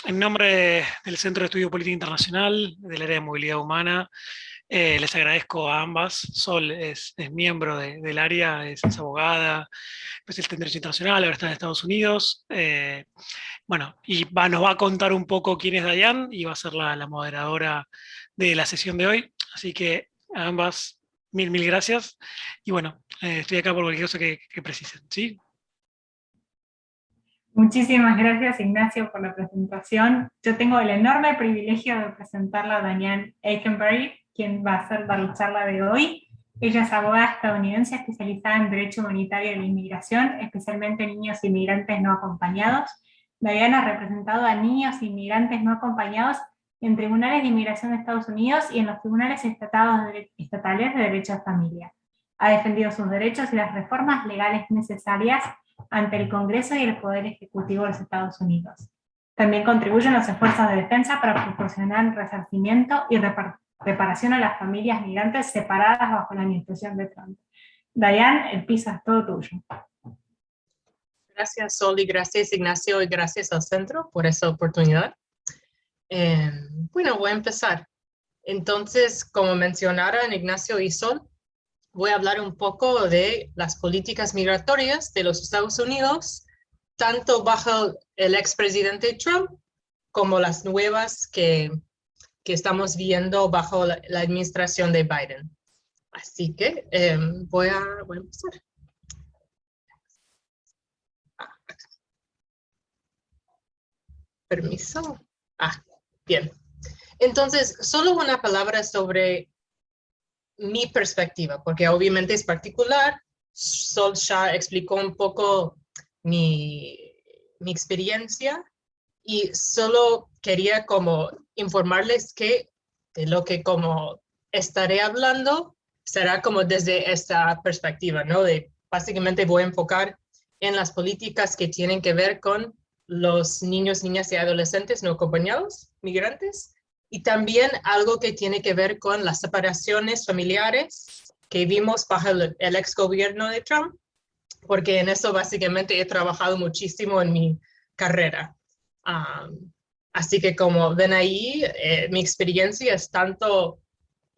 En nombre del Centro de Estudio Política Internacional, del área de movilidad humana, les agradezco a ambas. Sol es miembro del área, es abogada, especialista en Derecho Internacional, ahora está en Estados Unidos. Bueno, y nos va a contar un poco quién es Dayan y va a ser la moderadora de la sesión de hoy. Así que a ambas, mil gracias. Y bueno, estoy acá por cualquier cosa que precisen, ¿sí? Muchísimas gracias, Ignacio, por la presentación. Yo tengo el enorme privilegio de presentarla a Dayan Eikenberry, quien va a ser la charla de hoy. Ella es abogada estadounidense especializada en Derecho Humanitario y la Inmigración, especialmente niños inmigrantes no acompañados. Dayan ha representado a niños inmigrantes no acompañados en tribunales de inmigración de Estados Unidos y en los tribunales estatales de derecho de familia. Ha defendido sus derechos y las reformas legales necesarias ante el Congreso y el Poder Ejecutivo de los Estados Unidos. También contribuyen los esfuerzos de defensa para proporcionar resarcimiento y reparación a las familias migrantes separadas bajo la administración de Trump. Dayan, el piso es todo tuyo. Gracias, Sol, y gracias, Ignacio, y gracias al centro por esa oportunidad. Bueno, voy a empezar. Entonces, como mencionaron Ignacio y Sol, voy a hablar un poco de las políticas migratorias de los Estados Unidos, tanto bajo el expresidente Trump como las nuevas que estamos viendo bajo la administración de Biden. Así que voy a empezar. Permiso. Bien. Entonces, solo una palabra sobre mi perspectiva, porque obviamente es particular. Sol ya explicó un poco mi experiencia y solo quería como informarles que de lo que como estaré hablando será como desde esta perspectiva, ¿no? Básicamente voy a enfocar en las políticas que tienen que ver con los niños, niñas y adolescentes no acompañados, migrantes, y también algo que tiene que ver con las separaciones familiares que vimos bajo el ex gobierno de Trump, porque en eso básicamente he trabajado muchísimo en mi carrera. Así que como ven ahí, mi experiencia es tanto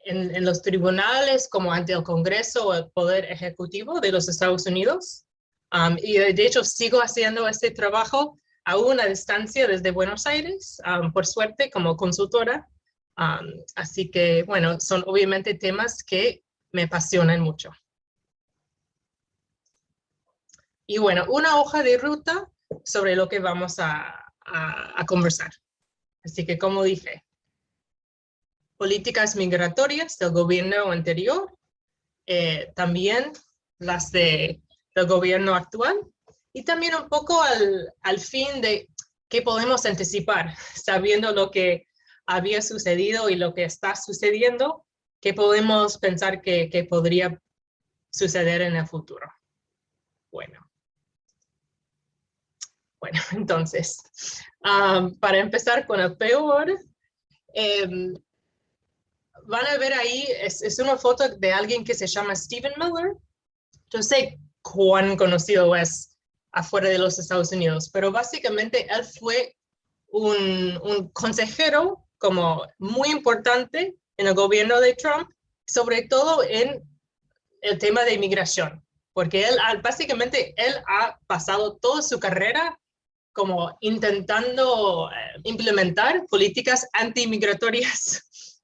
en los tribunales como ante el Congreso o el Poder Ejecutivo de los Estados Unidos. Y de hecho sigo haciendo este trabajo aún a distancia desde Buenos Aires, por suerte, como consultora. Así que, bueno, son obviamente temas que me apasionan mucho. Y bueno, una hoja de ruta sobre lo que vamos a conversar. Así que, como dije, políticas migratorias del gobierno anterior, también las del gobierno actual, y también un poco al fin de qué podemos anticipar, sabiendo lo que había sucedido y lo que está sucediendo, qué podemos pensar que podría suceder en el futuro. Bueno, entonces, para empezar con el peor, van a ver ahí, es una foto de alguien que se llama Stephen Miller. Yo sé cuán conocido es afuera de los Estados Unidos, pero básicamente él fue un consejero como muy importante en el gobierno de Trump, sobre todo en el tema de inmigración, porque él básicamente ha pasado toda su carrera como intentando implementar políticas anti-inmigratorias,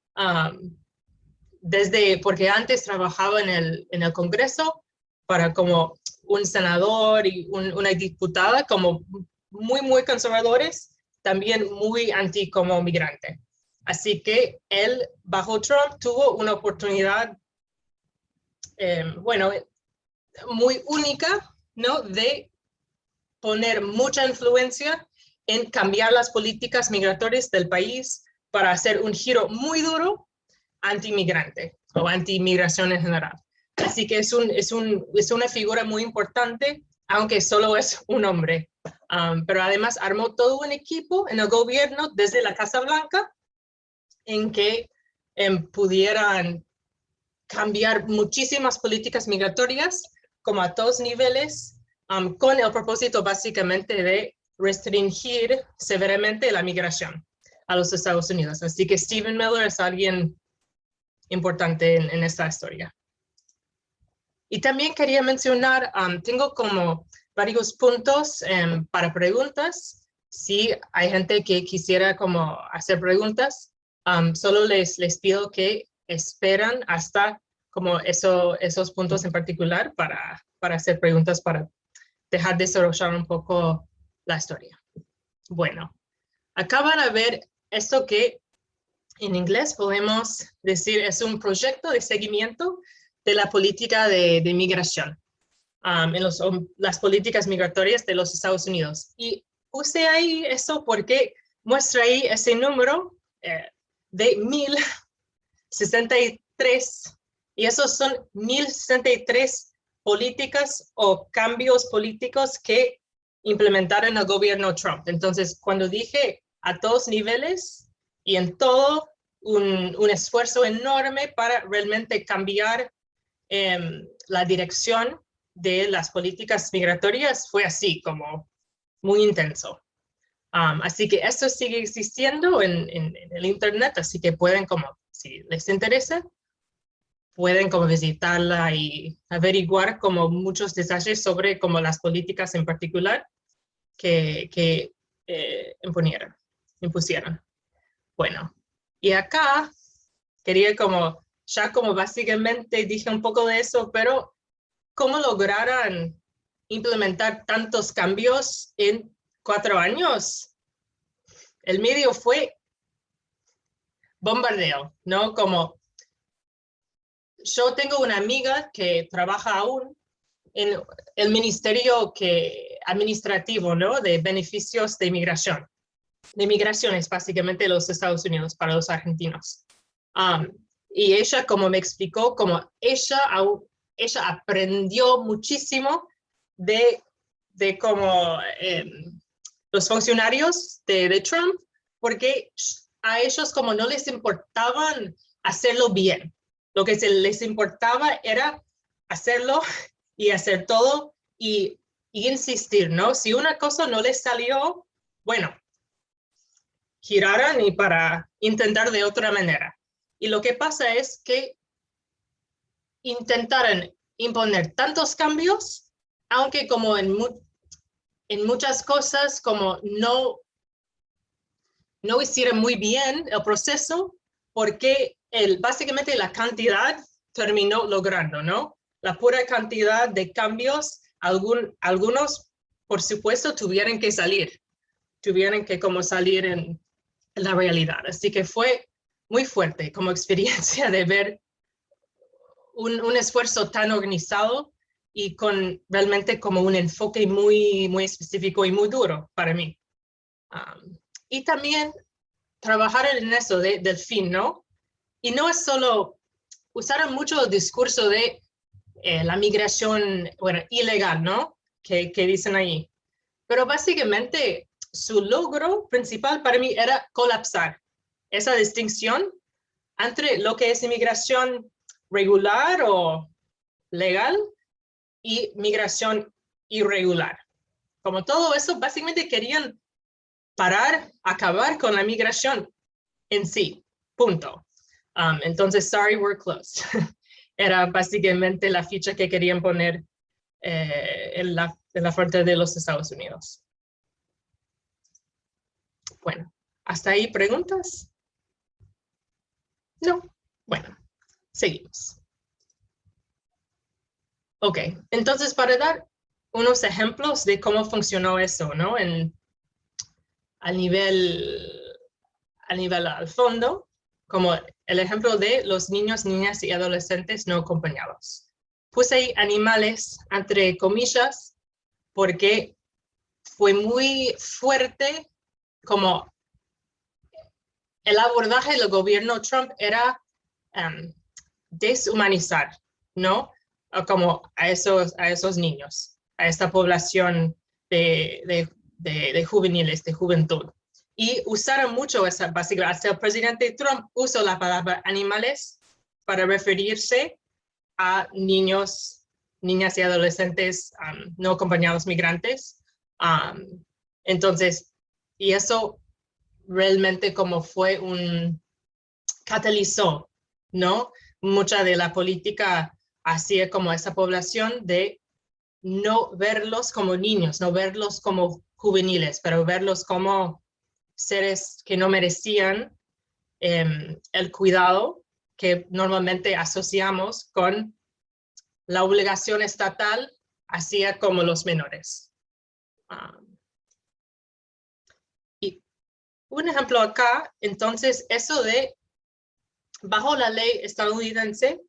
porque antes trabajaba en el Congreso para como un senador y una diputada como muy conservadores, también muy anti como migrante. Así que él, bajo Trump, tuvo una oportunidad, muy única, ¿no? De poner mucha influencia en cambiar las políticas migratorias del país para hacer un giro muy duro anti-migrante o anti-migración en general. Así que es una figura muy importante, aunque solo es un hombre. Pero además armó todo un equipo en el gobierno desde la Casa Blanca en que pudieran cambiar muchísimas políticas migratorias como a todos niveles, con el propósito básicamente de restringir severamente la migración a los Estados Unidos. Así que Stephen Miller es alguien importante en esta historia. Y también quería mencionar, tengo como varios puntos para preguntas. Si hay gente que quisiera como hacer preguntas, solo les pido que esperan hasta como esos puntos en particular para hacer preguntas, para dejar desarrollar un poco la historia. Bueno, acá van a ver esto que en inglés podemos decir es un proyecto de seguimiento de la política de migración, las políticas migratorias de los Estados Unidos. Y puse ahí eso porque muestra ahí ese número de 1063, y esos son 1063 políticas o cambios políticos que implementaron el gobierno Trump. Entonces, cuando dije a todos niveles y en todo, un esfuerzo enorme para realmente cambiar la dirección de las políticas migratorias, fue así, como muy intenso. Así que esto sigue existiendo en el internet, así que pueden, como, si les interesa, pueden como visitarla y averiguar como muchos detalles sobre como las políticas en particular que impusieron. Bueno, y acá quería como, ya como básicamente dije un poco de eso, pero ¿cómo lograron implementar tantos cambios en 4 años? El medio fue bombardeo, ¿no? Como yo tengo una amiga que trabaja aún en el ministerio administrativo, ¿no? De beneficios de inmigración. De migraciones, básicamente, de los Estados Unidos para los argentinos. Y ella, como me explicó, como ella aprendió muchísimo de como los funcionarios de Trump, porque a ellos como no les importaban hacerlo bien. Lo que les importaba era hacerlo y hacer todo y insistir, ¿no? Si una cosa no les salió, bueno, giraron y para intentar de otra manera. Y lo que pasa es que intentaron imponer tantos cambios, aunque como en muchas cosas como no hicieron muy bien el proceso, porque básicamente la cantidad terminó logrando, ¿no? La pura cantidad de cambios, algunos, por supuesto, tuvieron que salir como salir en la realidad. Así que fue muy fuerte como experiencia de ver un esfuerzo tan organizado y con realmente como un enfoque muy, muy específico y muy duro para mí. Y también trabajar en eso del fin, ¿no? Y no es solo, usaron mucho el discurso de la migración, bueno, ilegal, ¿no? Que dicen ahí. Pero básicamente su logro principal para mí era colapsar esa distinción entre lo que es inmigración regular o legal y migración irregular. Como todo eso, básicamente querían acabar con la migración en sí, punto. Entonces, sorry, we're closed. Era básicamente la ficha que querían poner en la frontera de los Estados Unidos. Bueno, ¿hasta ahí preguntas? No. Bueno, seguimos. Ok, entonces para dar unos ejemplos de cómo funcionó eso, ¿no? Al nivel al fondo, como el ejemplo de los niños, niñas y adolescentes no acompañados. Puse ahí animales entre comillas porque fue muy fuerte como el abordaje del gobierno Trump era deshumanizar, ¿no? Como a esos niños, a esta población de juveniles, de juventud. Y usaron mucho esa, básicamente, hasta el presidente Trump usó la palabra animales para referirse a niños, niñas y adolescentes no acompañados migrantes. Entonces, y eso realmente como fue catalizó, ¿no? Mucha de la política hacia como esa población de no verlos como niños, no verlos como juveniles, pero verlos como seres que no merecían el cuidado que normalmente asociamos con la obligación estatal hacia como los menores. Y un ejemplo acá, entonces, eso de, bajo la ley estadounidense,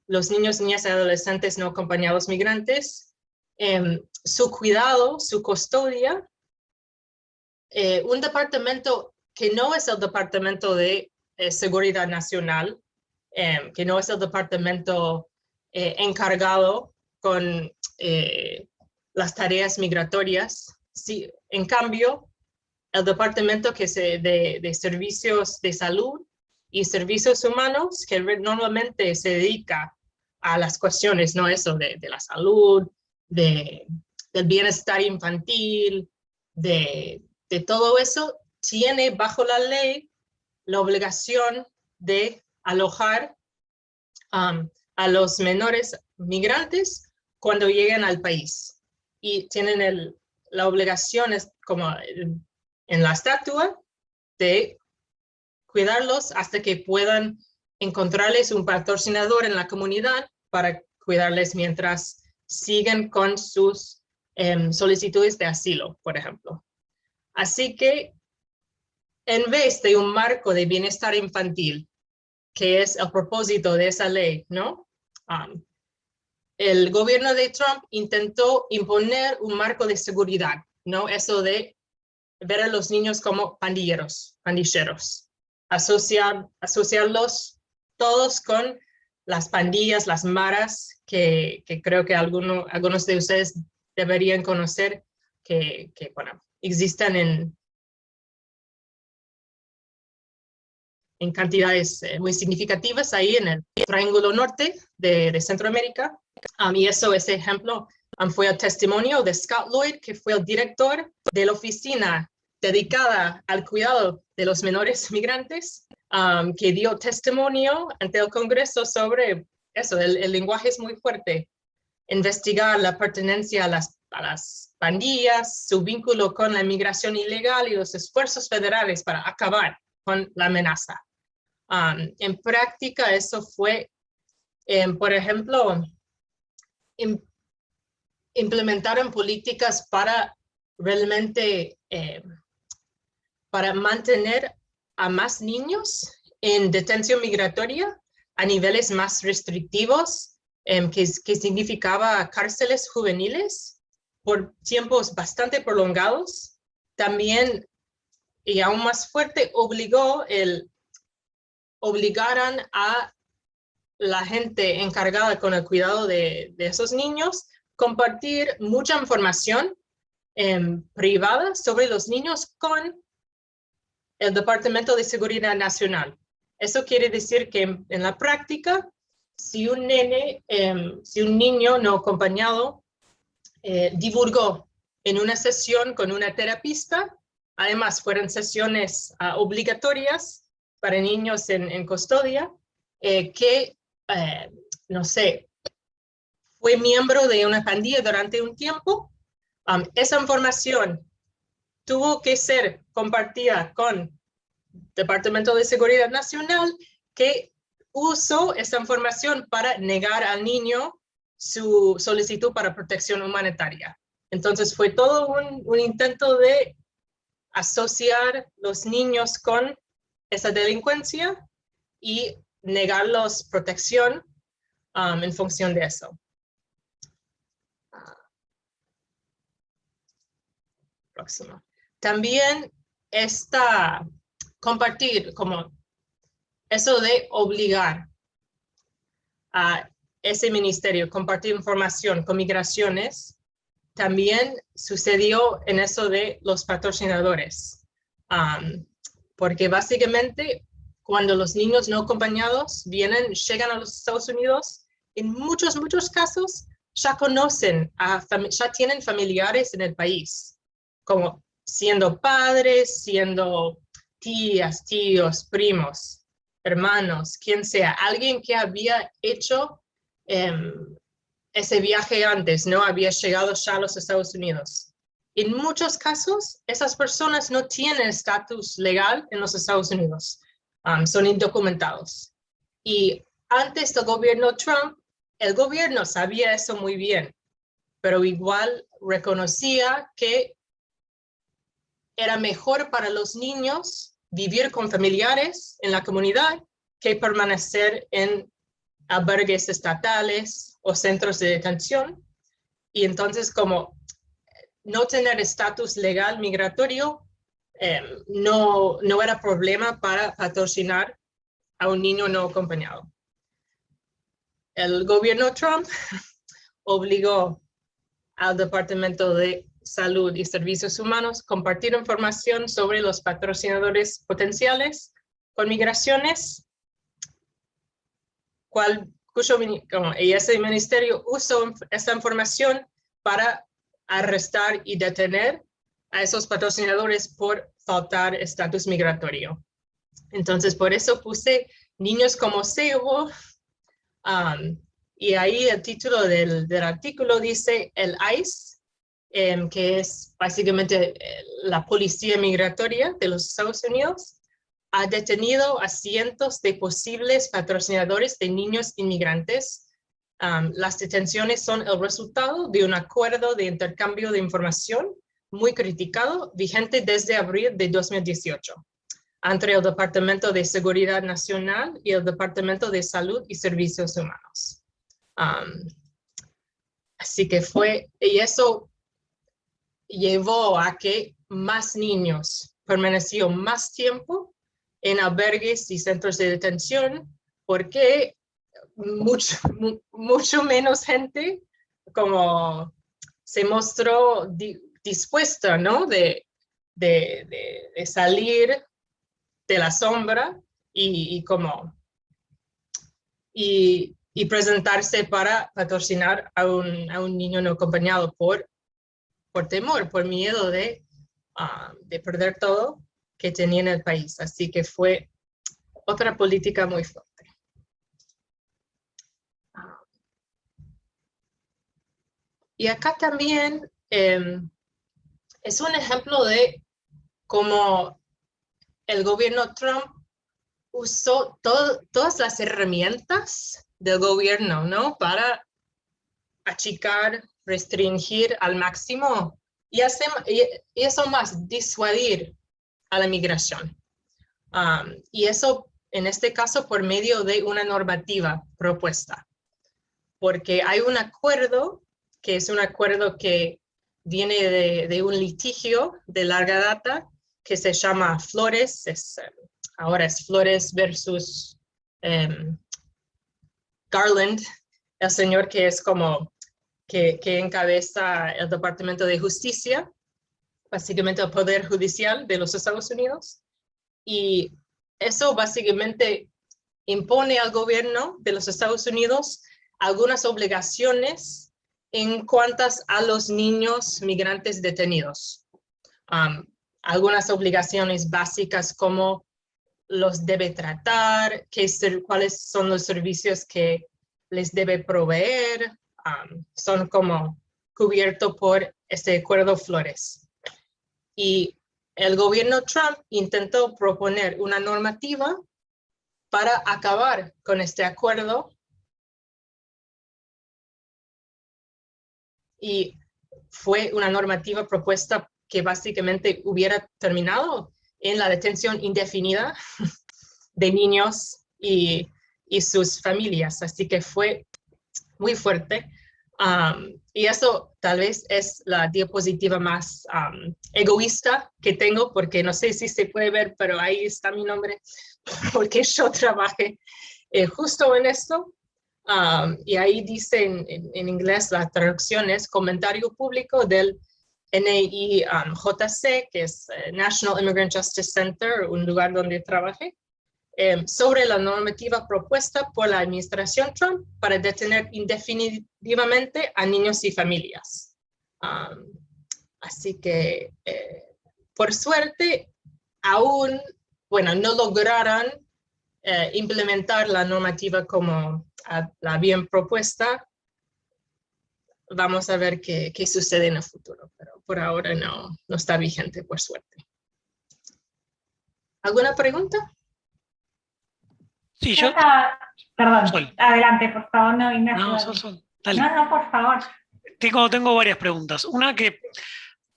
los niños, niñas y adolescentes no acompañados migrantes, su cuidado, su custodia, un departamento que no es el Departamento de Seguridad Nacional, que no es el departamento encargado con las tareas migratorias. Sí, en cambio, el departamento de servicios de salud y servicios humanos, que normalmente se dedica a las cuestiones, ¿no? Eso de la salud, del bienestar infantil, de todo eso, tiene bajo la ley la obligación de alojar a los menores migrantes cuando lleguen al país. Y tienen la obligación, es como en la estatua, de cuidarlos hasta que puedan encontrarles un patrocinador en la comunidad para cuidarles mientras siguen con sus solicitudes de asilo, por ejemplo. Así que en vez de un marco de bienestar infantil, que es el propósito de esa ley, ¿no? El gobierno de Trump intentó imponer un marco de seguridad, ¿no? Eso de ver a los niños como pandilleros, asociarlos todos con las pandillas, las maras, que creo que algunos de ustedes deberían conocer, que bueno, existen en cantidades muy significativas ahí en el Triángulo Norte de Centroamérica. Y ese ejemplo fue el testimonio de Scott Lloyd, que fue el director de la oficina dedicada al cuidado de los menores migrantes, que dio testimonio ante el Congreso sobre eso. El lenguaje es muy fuerte. Investigar la pertenencia a las pandillas, su vínculo con la inmigración ilegal y los esfuerzos federales para acabar con la amenaza. En práctica, eso fue, por ejemplo, implementaron políticas para realmente para mantener a más niños en detención migratoria a niveles más restrictivos, que significaba cárceles juveniles por tiempos bastante prolongados. También, y aún más fuerte, obligaran a la gente encargada con el cuidado de esos niños compartir mucha información privada sobre los niños con el Departamento de Seguridad Nacional. Eso quiere decir que en la práctica, si un niño no acompañado divulgó en una sesión con una terapista, además fueron sesiones obligatorias para niños en custodia, no sé, fue miembro de una pandilla durante un tiempo, esa información tuvo que ser compartida con Departamento de Seguridad Nacional, que usó esa información para negar al niño su solicitud para protección humanitaria. Entonces fue todo un intento de asociar los niños con esa delincuencia y negarlos protección en función de eso. Próximo. También compartir, como eso de obligar a ese ministerio, compartir información con migraciones, también sucedió en eso de los patrocinadores. Porque básicamente cuando los niños no acompañados llegan a los Estados Unidos, en muchos casos ya conocen, ya tienen familiares en el país, como siendo padres, siendo tías, tíos, primos, hermanos, quien sea, alguien que había hecho ese viaje antes, no había llegado ya a los Estados Unidos. En muchos casos, esas personas no tienen estatus legal en los Estados Unidos, son indocumentados. Y antes del gobierno Trump, el gobierno sabía eso muy bien, pero igual reconocía que era mejor para los niños vivir con familiares en la comunidad que permanecer en albergues estatales o centros de detención. Y entonces, como no tener estatus legal migratorio no era problema para patrocinar a un niño no acompañado. El gobierno Trump obligó al Departamento de Salud y Servicios Humanos a compartir información sobre los patrocinadores potenciales con migraciones, y ese ministerio usó esta información para arrestar y detener a esos patrocinadores por faltar estatus migratorio. Entonces, por eso puse niños como cebo, y ahí el título del artículo dice el ICE, que es básicamente la policía migratoria de los Estados Unidos, ha detenido a cientos de posibles patrocinadores de niños inmigrantes. Las detenciones son el resultado de un acuerdo de intercambio de información muy criticado, vigente desde abril de 2018, entre el Departamento de Seguridad Nacional y el Departamento de Salud y Servicios Humanos. Así que y eso llevó a que más niños permanecieron más tiempo en albergues y centros de detención, porque mucho menos gente como se mostró dispuesta, ¿no? de salir de la sombra y presentarse para patrocinar a un niño no acompañado por temor, por miedo de perder todo que tenía en el país. Así que fue otra política muy fuerte. Y acá también es un ejemplo de cómo el gobierno Trump usó todas las herramientas del gobierno, ¿no? Para achicar, restringir al máximo y eso más, disuadir a la migración. Y eso, en este caso, por medio de una normativa propuesta. Porque hay un acuerdo, que es un acuerdo que viene de un litigio de larga data, que se llama Flores, ahora es Flores versus Garland, el señor que es como que encabeza el Departamento de Justicia, básicamente el Poder Judicial de los Estados Unidos. Y eso básicamente impone al gobierno de los Estados Unidos algunas obligaciones en cuanto a los niños migrantes detenidos. Algunas obligaciones básicas como los debe tratar, cuáles son los servicios que les debe proveer, son como cubiertos por este acuerdo Flores. Y el gobierno Trump intentó proponer una normativa para acabar con este acuerdo. Y fue una normativa propuesta que básicamente hubiera terminado en la detención indefinida de niños y sus familias. Así que fue muy fuerte. Y eso tal vez es la diapositiva más egoísta que tengo, porque no sé si se puede ver, pero ahí está mi nombre, porque yo trabajé justo en esto. Y ahí dice en inglés, la traducción es comentario público del NIJC, que es National Immigrant Justice Center, un lugar donde trabajé, sobre la normativa propuesta por la administración Trump para detener indefinitivamente a niños y familias. Así que por suerte, aún, bueno, no lograron implementar la normativa como la bien propuesta. Vamos a ver qué sucede en el futuro, pero por ahora no está vigente, por suerte. ¿Alguna pregunta? Sí, Yo estaba, perdón, Sol. adelante, por favor, no, Ignacio. No, Dale. Sol, dale. No, por favor. Tengo varias preguntas. Una que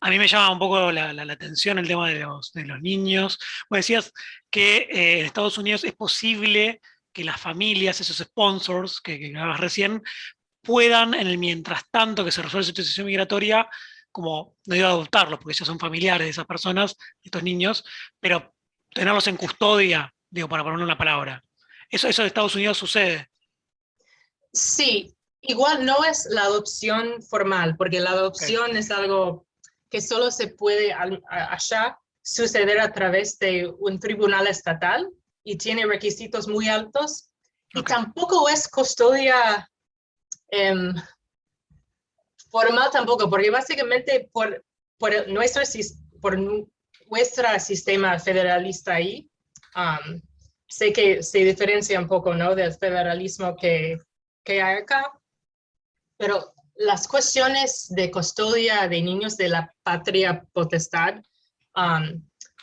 a mí me llama un poco la atención el tema de los niños. Vos decías que en Estados Unidos es posible que las familias, esos sponsors que hablabas recién, puedan, en el mientras tanto que se resuelve la situación migratoria, como, no digo adoptarlos, porque ellos son familiares de esas personas, de estos niños, pero tenerlos en custodia, digo, para ponerle una palabra. Eso en Estados Unidos sucede. Sí, igual no es la adopción formal, porque la adopción es algo que solo se puede allá suceder a través de un tribunal estatal y tiene requisitos muy altos. Y tampoco es custodia formal tampoco, porque básicamente por nuestro sistema federalista ahí, sé que se diferencia un poco, ¿no?, del federalismo que hay acá, pero las cuestiones de custodia de niños de la patria potestad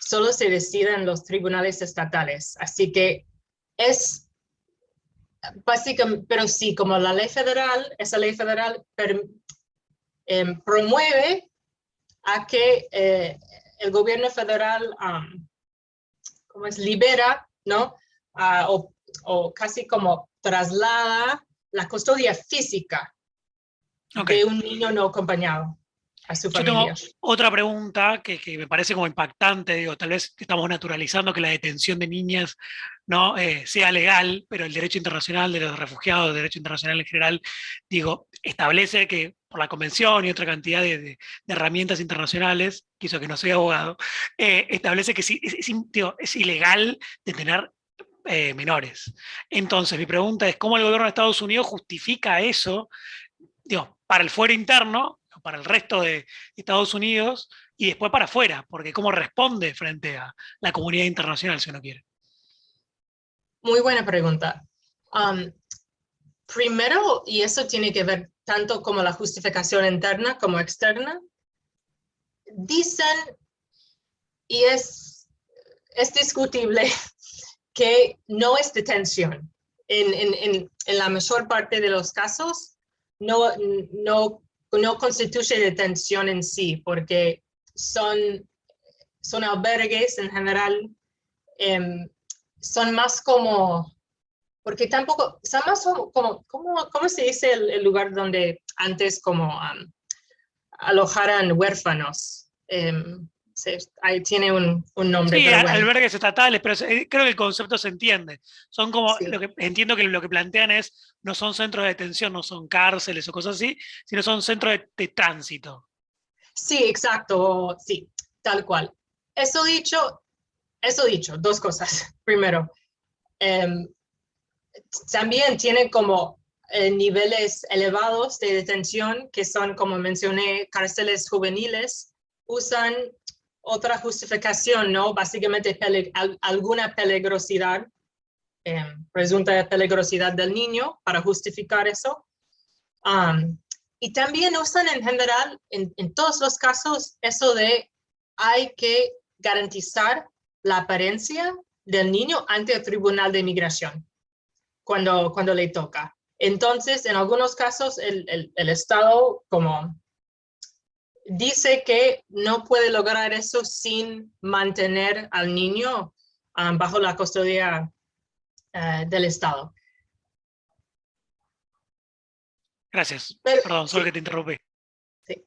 solo se deciden en los tribunales estatales, así que es básicamente, pero sí, como la ley federal, esa ley federal promueve a que el gobierno federal libera, ¿no? O casi como traslada la custodia física de un niño no acompañado a su familia. Yo tengo otra pregunta que me parece como impactante, digo, tal vez estamos naturalizando que la detención de niñas no sea legal, pero el derecho internacional de los refugiados, el derecho internacional en general, digo, establece que por la convención y otra cantidad de herramientas internacionales, quiso que no soy abogado, establece que es ilegal detener menores. Entonces, mi pregunta es, ¿cómo el gobierno de Estados Unidos justifica eso, digo, para el fuero interno, para el resto de Estados Unidos, y después para afuera? Porque ¿cómo responde frente a la comunidad internacional, si uno quiere? Muy buena pregunta. Primero, y eso tiene que ver tanto como la justificación interna como externa, dicen, y es discutible, que no es detención. En la mayor parte de los casos, no constituye detención en sí, porque son albergues en general, son más como, porque tampoco, son más como ¿cómo se dice el lugar donde antes como alojaran huérfanos? Ahí tiene un nombre. Sí, pero bueno. albergues estatales, pero creo que el concepto se entiende. Son como, Sí. entiendo que lo que plantean es, no son centros de detención, no son cárceles o cosas así, sino son centros de tránsito. Sí, exacto, sí, tal cual. Eso dicho, dos cosas. Primero, también tienen como niveles elevados de detención, que son, como mencioné, cárceles juveniles. Usan otra justificación, ¿no? Básicamente alguna peligrosidad, presunta peligrosidad del niño para justificar eso. Y también usan en general, en todos los casos, eso de hay que garantizar la apariencia del niño ante el Tribunal de Migración cuando le toca. Entonces, en algunos casos, el Estado como dice que no puede lograr eso sin mantener al niño bajo la custodia del Estado. Gracias. Pero, Perdón, solo sí. que te interrumpí. Sí.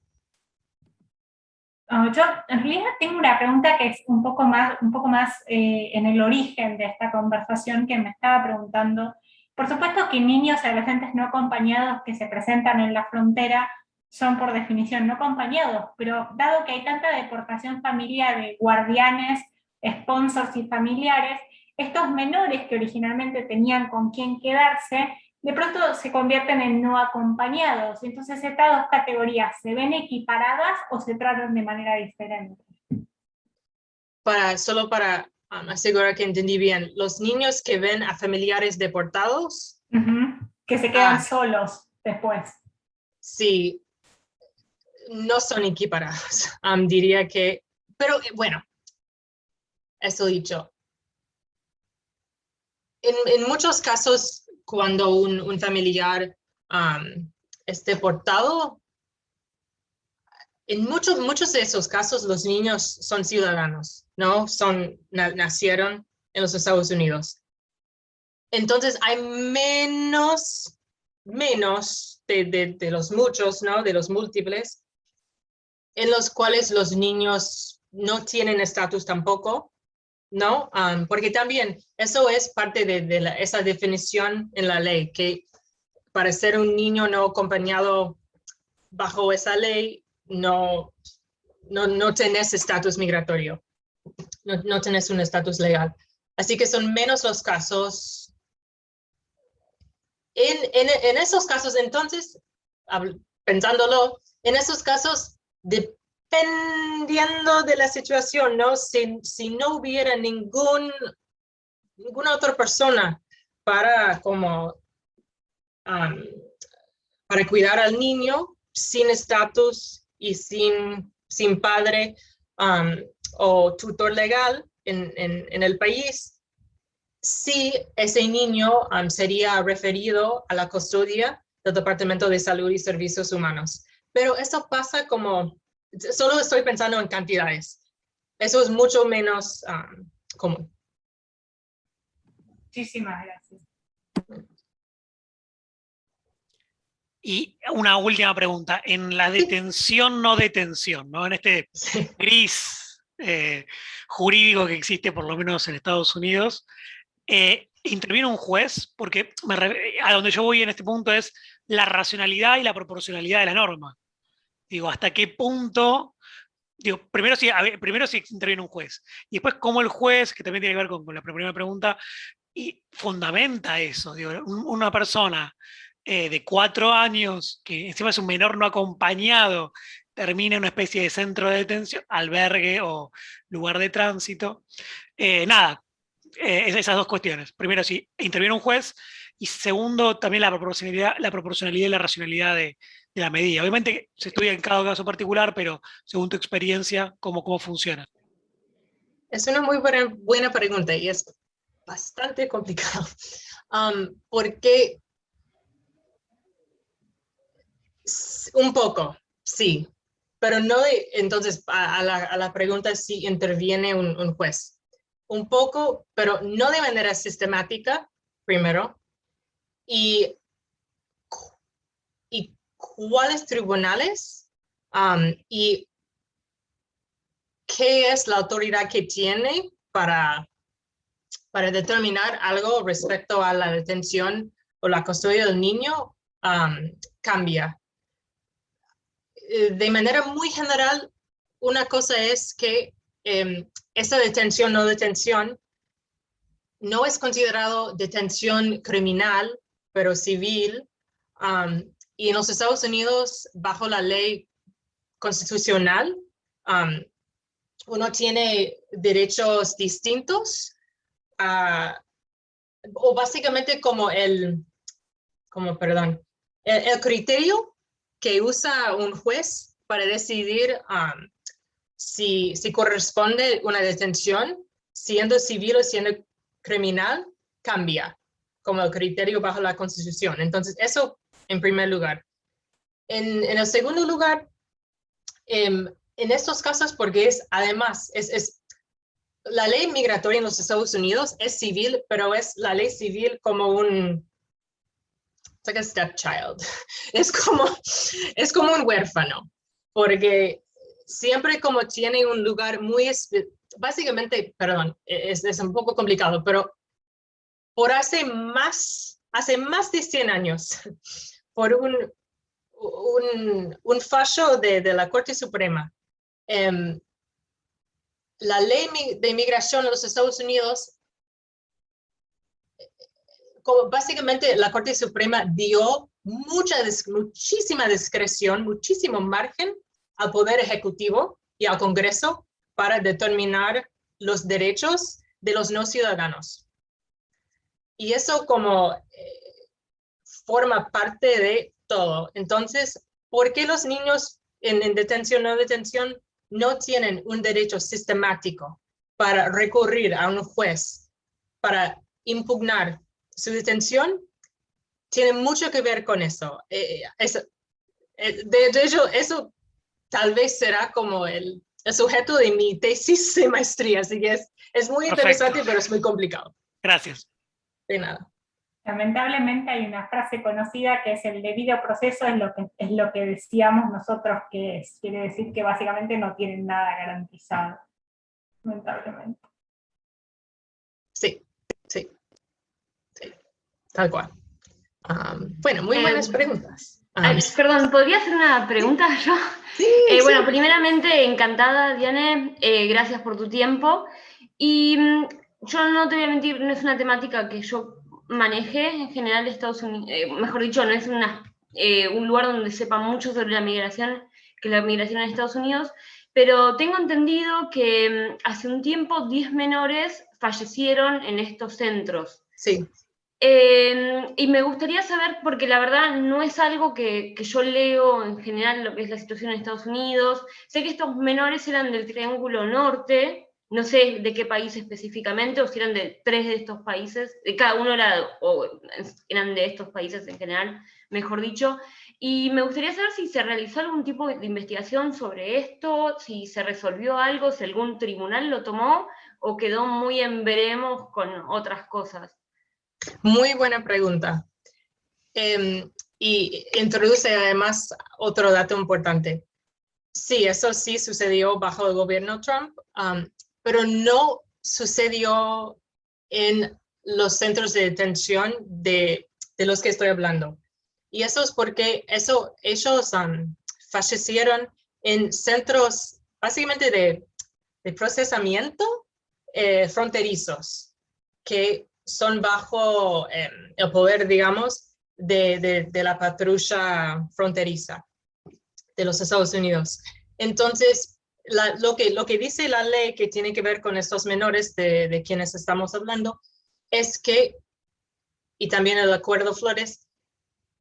Yo en realidad tengo una pregunta que es un poco más en el origen de esta conversación, que me estaba preguntando. Por supuesto que niños y adolescentes no acompañados que se presentan en la frontera son por definición no acompañados, pero dado que hay tanta deportación familiar de guardianes, sponsors y familiares, estos menores que originalmente tenían con quién quedarse, de pronto se convierten en no acompañados. Entonces, ¿estas dos categorías se ven equiparadas o se tratan de manera diferente? solo para asegurar que entendí bien, los niños que ven a familiares deportados. Que se quedan solos después. Sí, no son equiparados, diría que, pero bueno, eso dicho. En muchos casos, cuando un familiar es deportado, en muchos de esos casos los niños son ciudadanos, ¿no? Nacieron en los Estados Unidos. Entonces hay menos de los muchos, ¿no? De los múltiples, en los cuales los niños no tienen estatus tampoco, ¿no? Porque también eso es parte de esa definición en la ley, que para ser un niño no acompañado bajo esa ley, no tenés estatus migratorio, no tenés un estatus legal. Así que son menos los casos. En esos casos, entonces, pensándolo, en esos casos, dependiendo de la situación, ¿no? Si no hubiera ninguna otra persona para para cuidar al niño sin estatus y sin padre o tutor legal en el país, sí, ese niño sería referido a la custodia del Departamento de Salud y Servicios Humanos. Pero eso pasa solo estoy pensando en cantidades. Eso es mucho menos común. Muchísimas gracias. Y una última pregunta, en la detención, no detención, ¿no? En este gris jurídico que existe por lo menos en Estados Unidos, ¿interviene un juez? Porque a donde yo voy en este punto es la racionalidad y la proporcionalidad de la norma. Digo, ¿hasta qué punto? Digo, primero si interviene un juez. Y después cómo el juez, que también tiene que ver con la primera pregunta, y fundamenta eso. Digo, una persona de 4 años, que encima es un menor no acompañado, termina en una especie de centro de detención, albergue o lugar de tránsito. Nada, esas dos cuestiones. Primero, si interviene un juez, y segundo, también la proporcionalidad y la racionalidad de la medida. Obviamente se estudia en cada caso particular, pero según tu experiencia, ¿cómo funciona? Es una muy buena pregunta y es bastante complicado. Porque un poco, sí, pero no, entonces a la pregunta si interviene un juez. Un poco, pero no de manera sistemática, primero, y cuáles tribunales y qué es la autoridad que tiene para determinar algo respecto a la detención o la custodia del niño cambia. De manera muy general, una cosa es que esa detención o no detención no es considerado detención criminal, pero civil, y en los Estados Unidos, bajo la ley constitucional, uno tiene derechos distintos, o básicamente como el criterio que usa un juez para decidir si corresponde una detención, siendo civil o siendo criminal, cambia como el criterio bajo la Constitución. Entonces, eso en primer lugar. En el segundo lugar, en estos casos, porque además, la ley migratoria en los Estados Unidos es civil, pero es la ley civil como it's like a stepchild. Es como un huérfano, porque siempre como tiene un lugar muy, básicamente, perdón, es un poco complicado, pero por hace más de 100 años, por un fallo de la Corte Suprema, la ley de inmigración en los Estados Unidos, como básicamente la Corte Suprema dio muchísima discreción, muchísimo margen al Poder Ejecutivo y al Congreso para determinar los derechos de los no ciudadanos. Y eso como forma parte de todo. Entonces, ¿por qué los niños en detención o no detención no tienen un derecho sistemático para recurrir a un juez para impugnar su detención? Tiene mucho que ver con eso. De hecho, eso tal vez será como el sujeto de mi tesis de maestría, así que es muy interesante, pero es muy complicado. Gracias. De nada. Lamentablemente hay una frase conocida que es el debido proceso es lo que decíamos nosotros que es. Quiere decir que básicamente no tienen nada garantizado. Lamentablemente. Sí, sí, sí, tal cual. Bueno, muy buenas preguntas. Perdón, ¿podría hacer una pregunta yo? Sí, bueno, sí. Primeramente, encantada, Diane, gracias por tu tiempo. Y yo no te voy a mentir, no es una temática que yo maneje en general Estados Unidos, mejor dicho, no es un lugar donde sepa mucho sobre la migración, que la migración en Estados Unidos, pero tengo entendido que hace un tiempo 10 menores fallecieron en estos centros. Sí. Y me gustaría saber, porque la verdad no es algo que yo leo en general lo que es la situación en Estados Unidos. Sé que estos menores eran del Triángulo Norte, no sé de qué país específicamente, o si eran de 3 de estos países, de cada uno eran de estos países en general, mejor dicho. Y me gustaría saber si se realizó algún tipo de investigación sobre esto, si se resolvió algo, si algún tribunal lo tomó, o quedó muy en veremos con otras cosas. Muy buena pregunta. Y introduce además otro dato importante. Sí, eso sí sucedió bajo el gobierno Trump, pero no sucedió en los centros de detención de los que estoy hablando. Y eso es porque ellos fallecieron en centros básicamente de procesamiento fronterizos, que son bajo el poder, digamos, de la patrulla fronteriza de los Estados Unidos. Entonces, lo que dice la ley que tiene que ver con estos menores de quienes estamos hablando es que, y también el acuerdo Flores,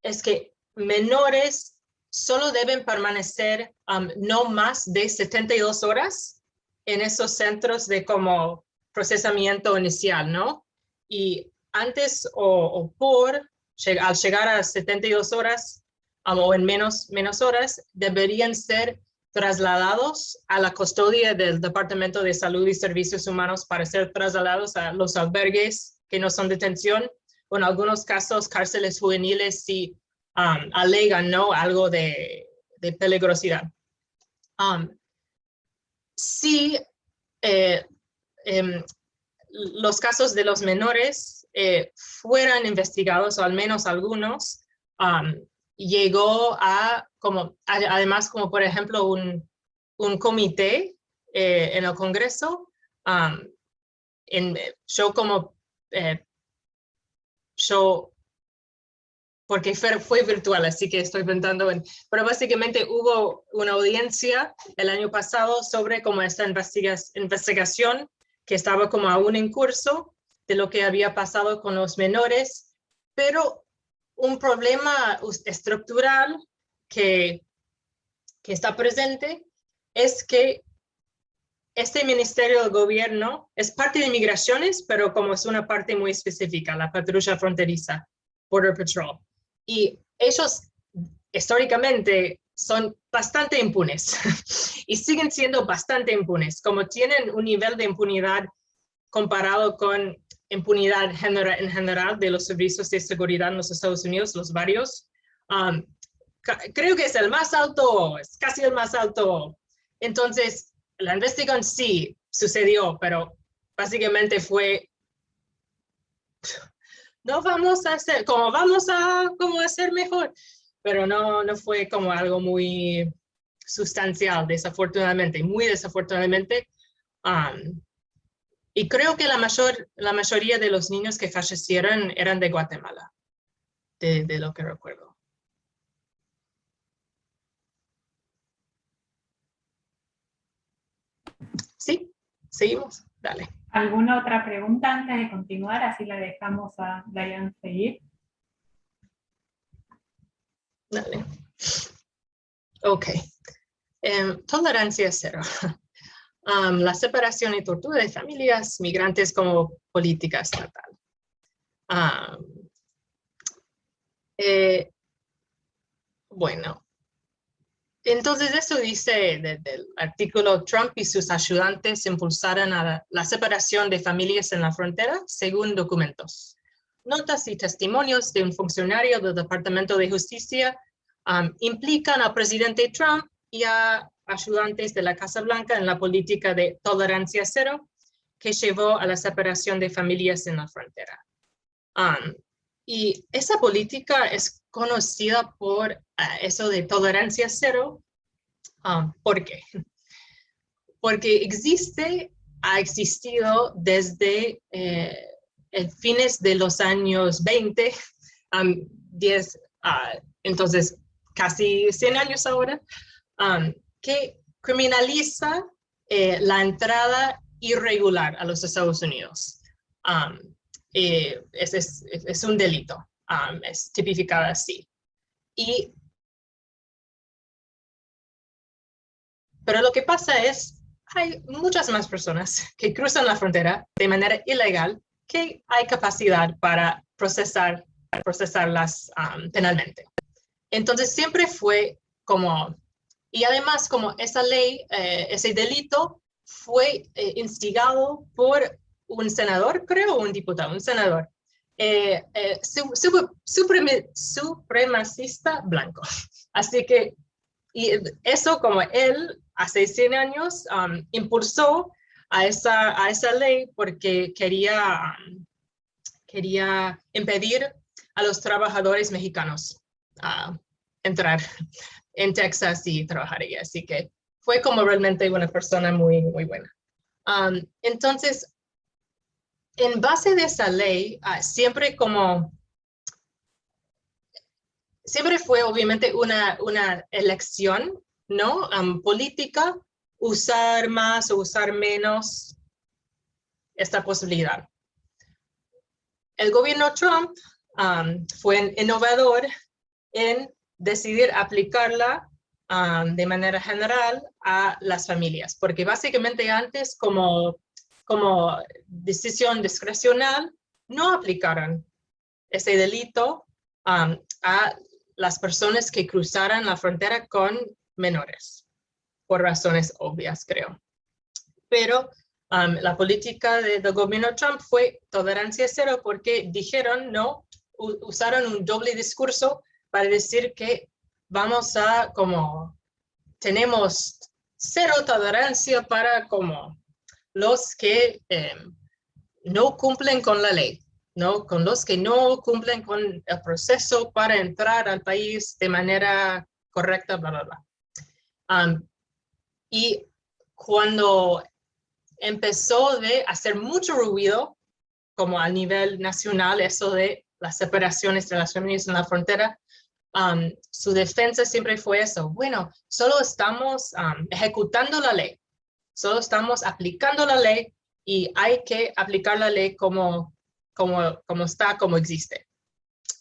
es que menores solo deben permanecer no más de 72 horas en esos centros de como procesamiento inicial, ¿no? Y antes al llegar a 72 horas o en menos horas, deberían ser trasladados a la custodia del Departamento de Salud y Servicios Humanos para ser trasladados a los albergues que no son detención, o en algunos casos cárceles juveniles si alegan, ¿no?, algo de peligrosidad. Sí, los casos de los menores fueran investigados, o al menos algunos, llegó a, además como por ejemplo un comité en el Congreso, porque fue virtual, así que estoy pensando pero básicamente hubo una audiencia el año pasado sobre como esta investigación que estaba como aún en curso de lo que había pasado con los menores, pero un problema estructural que está presente es que este Ministerio del Gobierno es parte de Migraciones, pero como es una parte muy específica, la patrulla fronteriza, Border Patrol. Y ellos históricamente son bastante impunes y siguen siendo bastante impunes, como tienen un nivel de impunidad comparado con impunidad en general de los servicios de seguridad en los Estados Unidos, los varios. Creo que es el más alto, es casi el más alto. Entonces, la investigación sí sucedió, pero básicamente fue, no vamos a hacer, como vamos a como hacer mejor, pero no fue como algo muy sustancial, desafortunadamente, muy desafortunadamente. Y creo que la mayoría de los niños que fallecieron eran de Guatemala, de lo que recuerdo. Sí, seguimos. Dale. ¿Alguna otra pregunta antes de continuar? Así la dejamos a Diane seguir. Dale. Ok. Tolerancia cero. La separación y tortura de familias migrantes como política estatal. Bueno, entonces eso dice del artículo: Trump y sus ayudantes impulsaron a la separación de familias en la frontera según documentos. Notas y testimonios de un funcionario del Departamento de Justicia implican al presidente Trump y a ayudantes de la Casa Blanca en la política de tolerancia cero que llevó a la separación de familias en la frontera. Y esa política es conocida por eso de tolerancia cero. ¿Por qué? Porque ha existido desde fines de los años 20, entonces casi 100 años ahora, que criminaliza la entrada irregular a los Estados Unidos. Es un delito, es tipificado así. Pero lo que pasa es, hay muchas más personas que cruzan la frontera de manera ilegal que hay capacidad para procesarlas penalmente. Entonces siempre fue como, y además como esa ley, ese delito fue instigado por un senador, creo, un diputado, un senador, supremacista blanco. Así que, y eso como él, hace 100 años, impulsó a esa ley porque quería impedir a los trabajadores mexicanos entrar en Texas y trabajar allí. Así que fue como realmente una persona muy, muy buena. Entonces, en base de esa ley, siempre fue obviamente una elección, ¿no? Política, usar más o usar menos esta posibilidad. El gobierno Trump fue innovador en decidir aplicarla de manera general a las familias, porque básicamente antes como decisión discrecional no aplicaron ese delito a las personas que cruzaran la frontera con menores, por razones obvias, creo. Pero la política del gobierno Trump fue tolerancia cero porque dijeron no, usaron un doble discurso para decir que tenemos cero tolerancia para los que no cumplen con la ley, ¿no? Con los que no cumplen con el proceso para entrar al país de manera correcta, bla, bla, bla. Y cuando empezó de hacer mucho ruido, como a nivel nacional, eso de las separaciones de las familias en la frontera, su defensa siempre fue eso: bueno, solo estamos ejecutando la ley, solo estamos aplicando la ley y hay que aplicar la ley como está, como existe.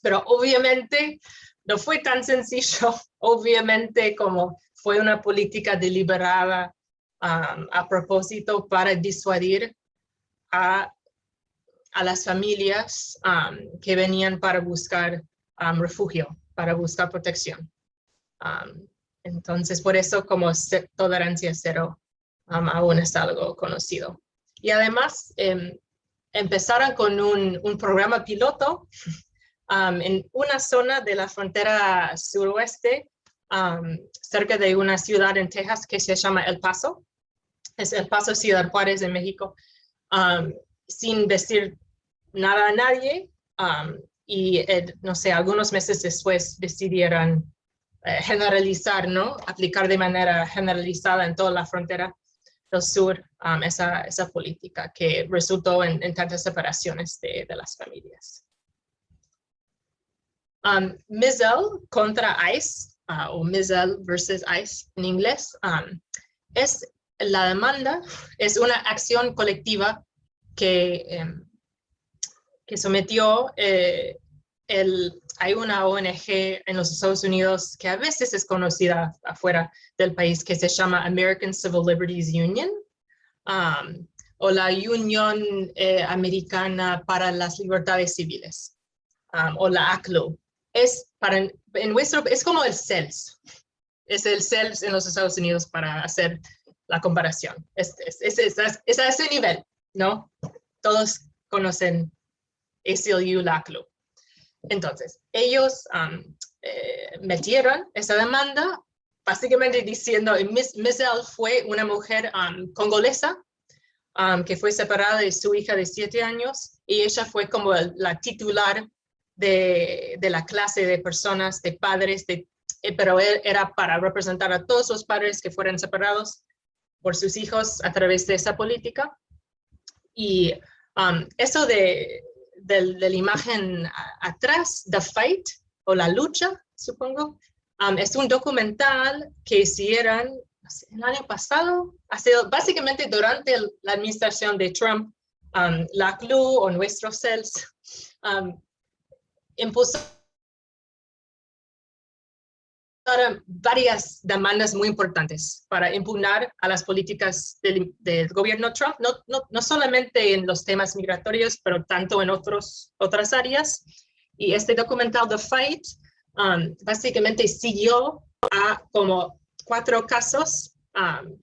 Pero obviamente no fue tan sencillo, obviamente como fue una política deliberada a propósito para disuadir a las familias que venían para buscar refugio, para buscar protección. Entonces, por eso como tolerancia cero aún es algo conocido. Y además, empezaron con un programa piloto en una zona de la frontera suroeste, cerca de una ciudad en Texas que se llama El Paso. Es El Paso, Ciudad Juárez de México, sin decir nada a nadie. Y no sé, algunos meses después decidieron generalizar, ¿no? Aplicar de manera generalizada en toda la frontera del sur esa política que resultó en tantas separaciones de las familias. Mizell contra ICE, o Mizell versus ICE en inglés, es la demanda es una acción colectiva que sometió hay una ONG en los Estados Unidos que a veces es conocida afuera del país, que se llama American Civil Liberties Union, o la Unión Americana para las Libertades Civiles, o la ACLU. Es como el CELS. Es el CELS en los Estados Unidos para hacer la comparación. Es a ese nivel, ¿no? Todos conocen ACLU, la ACLU. Entonces, ellos metieron esa demanda, básicamente diciendo que Mizelle fue una mujer congolesa que fue separada de su hija de 7 años, y ella fue como la titular de la clase de personas, de padres, pero era para representar a todos los padres que fueran separados por sus hijos a través de esa política. Y eso de la imagen atrás, The Fight, o la lucha, supongo, es un documental que hicieron el año pasado, básicamente durante la administración de Trump. La ACLU o nuestro CELS impulsó varias demandas muy importantes para impugnar a las políticas del gobierno Trump, no solamente en los temas migratorios, pero tanto en otras áreas. Y este documental, The Fight, básicamente siguió a como 4 casos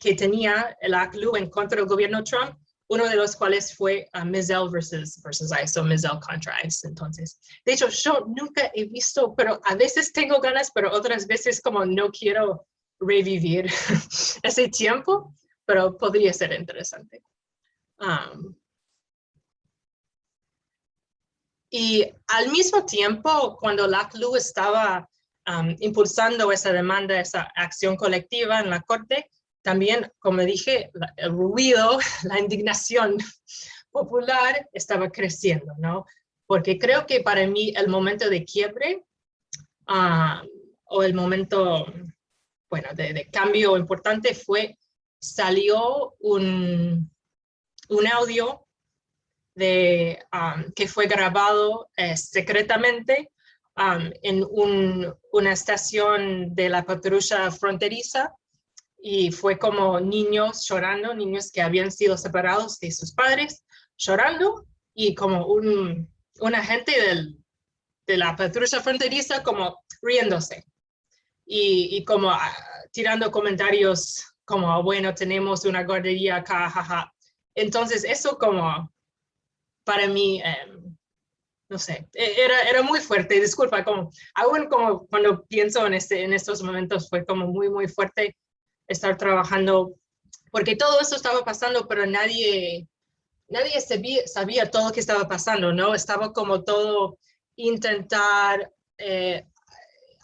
que tenía el ACLU en contra del gobierno Trump, uno de los cuales fue Mizelle versus ICE, o Mizelle contra ICE. Entonces, de hecho, yo nunca he visto, pero a veces tengo ganas, pero otras veces como no quiero revivir ese tiempo, pero podría ser interesante. Y al mismo tiempo, cuando la ACLU estaba impulsando esa demanda, esa acción colectiva en la corte, también, como dije, el ruido, la indignación popular estaba creciendo, ¿no? Porque creo que para mí el momento de quiebre o el momento, bueno, de cambio importante salió un audio que fue grabado secretamente en una estación de la patrulla fronteriza, y fue como niños llorando, niños que habían sido separados de sus padres, llorando, y como un agente de la patrulla fronteriza como riéndose, y como tirando comentarios como, bueno, tenemos una guardería acá, jaja. Entonces eso como, para mí, no sé, era muy fuerte, disculpa, aún como cuando pienso en estos momentos fue como muy, muy fuerte estar trabajando, porque todo eso estaba pasando, pero nadie sabía todo lo que estaba pasando, ¿no? Estaba como todo intentar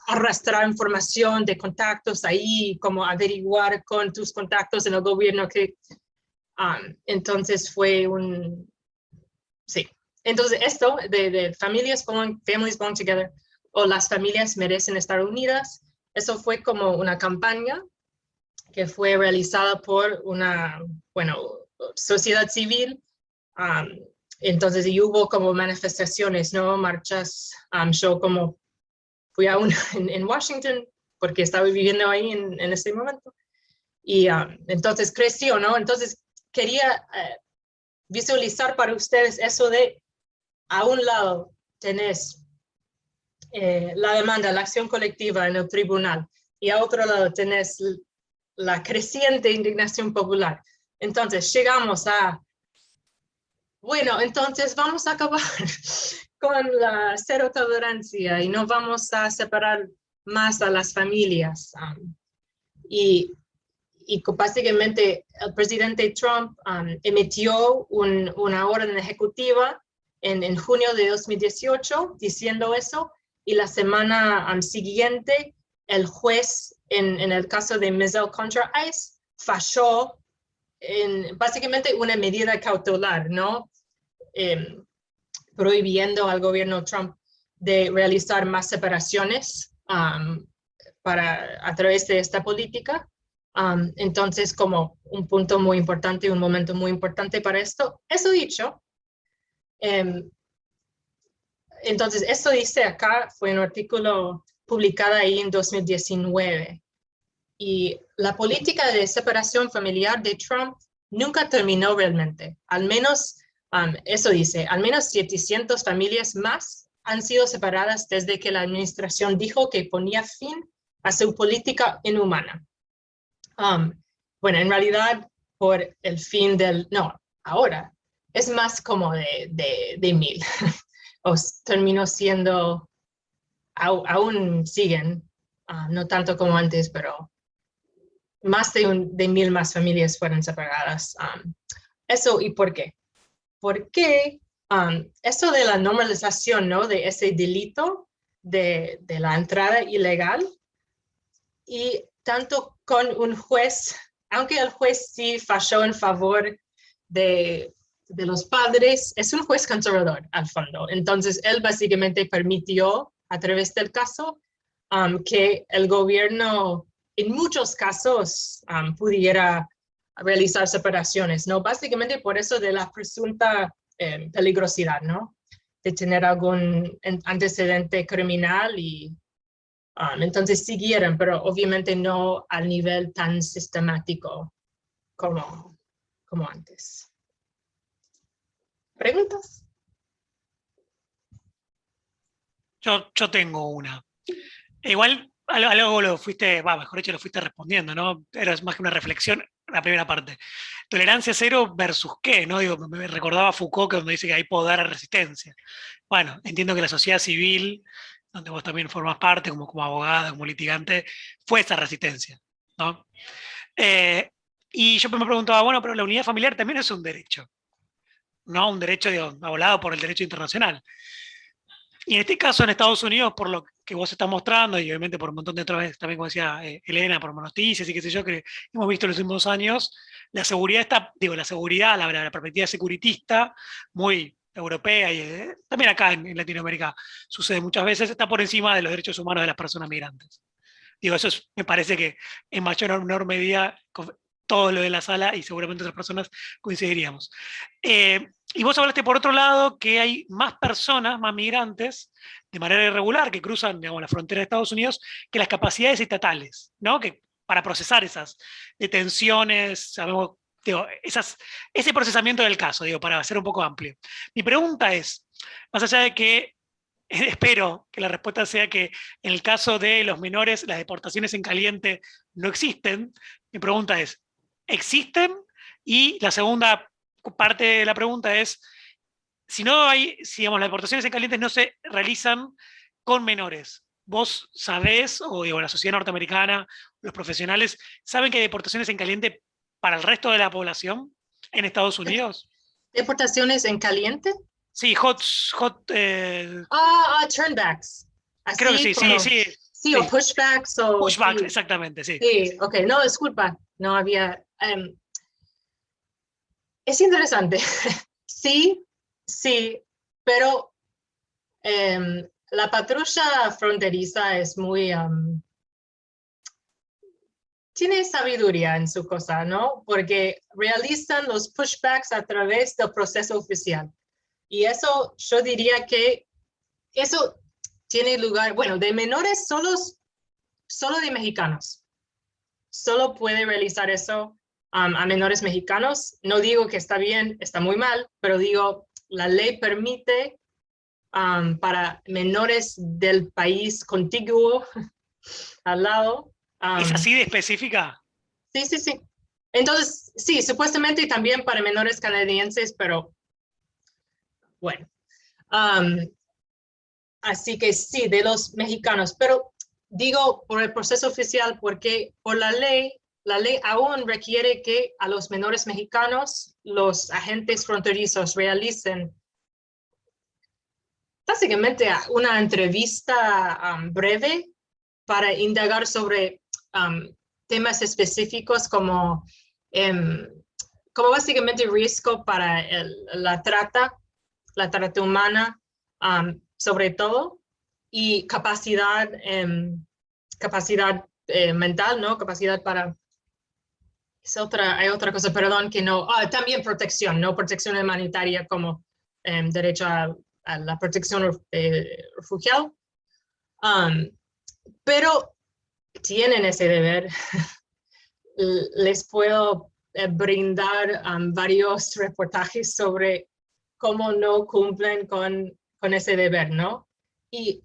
arrastrar información de contactos ahí, como averiguar con tus contactos en el gobierno entonces fue sí. Entonces esto de families belong together, o las familias merecen estar unidas, eso fue como una campaña que fue realizada por una, sociedad civil. Entonces, y hubo como manifestaciones, ¿no? Marchas. Yo como fui a una en Washington, porque estaba viviendo ahí en ese momento. Y entonces creció, ¿no? Entonces, quería visualizar para ustedes eso de, a un lado tenés la demanda, la acción colectiva en el tribunal, y a otro lado tenés la creciente indignación popular. Entonces llegamos bueno, entonces vamos a acabar con la cero tolerancia y no vamos a separar más a las familias. Y básicamente el presidente Trump emitió una orden ejecutiva en junio de 2018 diciendo eso, y la semana siguiente el juez en el caso de Mizelle contra ICE falló en básicamente una medida cautelar, ¿no? Prohibiendo al gobierno Trump de realizar más separaciones a través de esta política. Entonces, como un punto muy importante, un momento muy importante para esto. Eso dicho, entonces, esto dice acá, fue un artículo publicado ahí en 2019. Y la política de separación familiar de Trump nunca terminó realmente. Al menos, eso dice, al menos 700 familias más han sido separadas desde que la administración dijo que ponía fin a su política inhumana. Bueno, en realidad, por el fin no, ahora, es más como de 1000. O terminó siendo, aún siguen, no tanto como antes, pero más de 1000 más familias fueron separadas. Eso, ¿y por qué? Porque eso de la normalización, ¿no? De ese delito de la entrada ilegal, y tanto con un juez, aunque el juez sí falló en favor de los padres, es un juez conservador al fondo. Entonces, él básicamente permitió, a través del caso, que el gobierno, en muchos casos, pudiera realizar separaciones, ¿no? Básicamente por eso de la presunta peligrosidad, ¿no? De tener algún antecedente criminal y entonces siguieron, pero obviamente no al nivel tan sistemático como antes. ¿Preguntas? Yo tengo una. Igual algo lo fuiste, mejor dicho, lo fuiste respondiendo, ¿no? Era más que una reflexión, la primera parte. Tolerancia cero versus qué, ¿no? Digo, me recordaba a Foucault, que donde dice que hay poder a resistencia. Bueno, entiendo que la sociedad civil, donde vos también formas parte, como abogada, como litigante, fue esa resistencia, ¿no? Y yo me preguntaba, bueno, pero la unidad familiar también es un derecho, ¿no? Un derecho, digo, avalado por el derecho internacional. Y en este caso, en Estados Unidos, por lo que vos estás mostrando, y obviamente por un montón de otras veces, también como decía Elena, por noticias y qué sé yo, que hemos visto en los últimos años, la seguridad está, digo, la seguridad, la perspectiva securitista, muy europea, y también acá en Latinoamérica sucede muchas veces, está por encima de los derechos humanos de las personas migrantes. Digo, eso me parece que en mayor o menor medida todo lo de la sala, y seguramente otras personas coincidiríamos. Y vos hablaste por otro lado que hay más personas, más migrantes, de manera irregular, que cruzan, digamos, la frontera de Estados Unidos, que las capacidades estatales, ¿no? Que para procesar esas detenciones, sabemos, digo, ese procesamiento del caso, digo, para ser un poco amplio. Mi pregunta es, más allá de que espero que la respuesta sea que en el caso de los menores, las deportaciones en caliente no existen, mi pregunta es, ¿existen? Y la segunda parte de la pregunta es, si no hay, si digamos, las deportaciones en calientes no se realizan con menores, ¿vos sabés, o digo, la sociedad norteamericana, los profesionales, saben que hay deportaciones en caliente para el resto de la población en Estados Unidos? ¿Deportaciones en caliente? Sí, turnbacks. Así creo que sí, como, sí. Sí, o pushbacks. Pushbacks, sí. exactamente, sí. Sí, ok, no, disculpa, no había... es interesante, sí, pero la patrulla fronteriza es muy... tiene sabiduría en su cosa, ¿no? Porque realizan los pushbacks a través del proceso oficial. Y eso, yo diría que eso tiene lugar, bueno, de menores solo de mexicanos. Solo puede realizar eso a menores mexicanos. No digo que está bien, está muy mal, pero digo, la ley permite para menores del país contiguo al lado. ¿Es así de específica? Sí. Entonces, sí, supuestamente también para menores canadienses, pero bueno. Así que sí, de los mexicanos, pero digo por el proceso oficial porque por la ley aún requiere que a los menores mexicanos los agentes fronterizos realicen básicamente una entrevista breve para indagar sobre temas específicos como básicamente riesgo para la trata humana, sobre todo, y capacidad mental, ¿no? Capacidad para Hay otra cosa, perdón, que no, también protección, no protección humanitaria como derecho a la protección refugiado, pero tienen ese deber. Les puedo brindar varios reportajes sobre cómo no cumplen con ese deber, ¿no? Y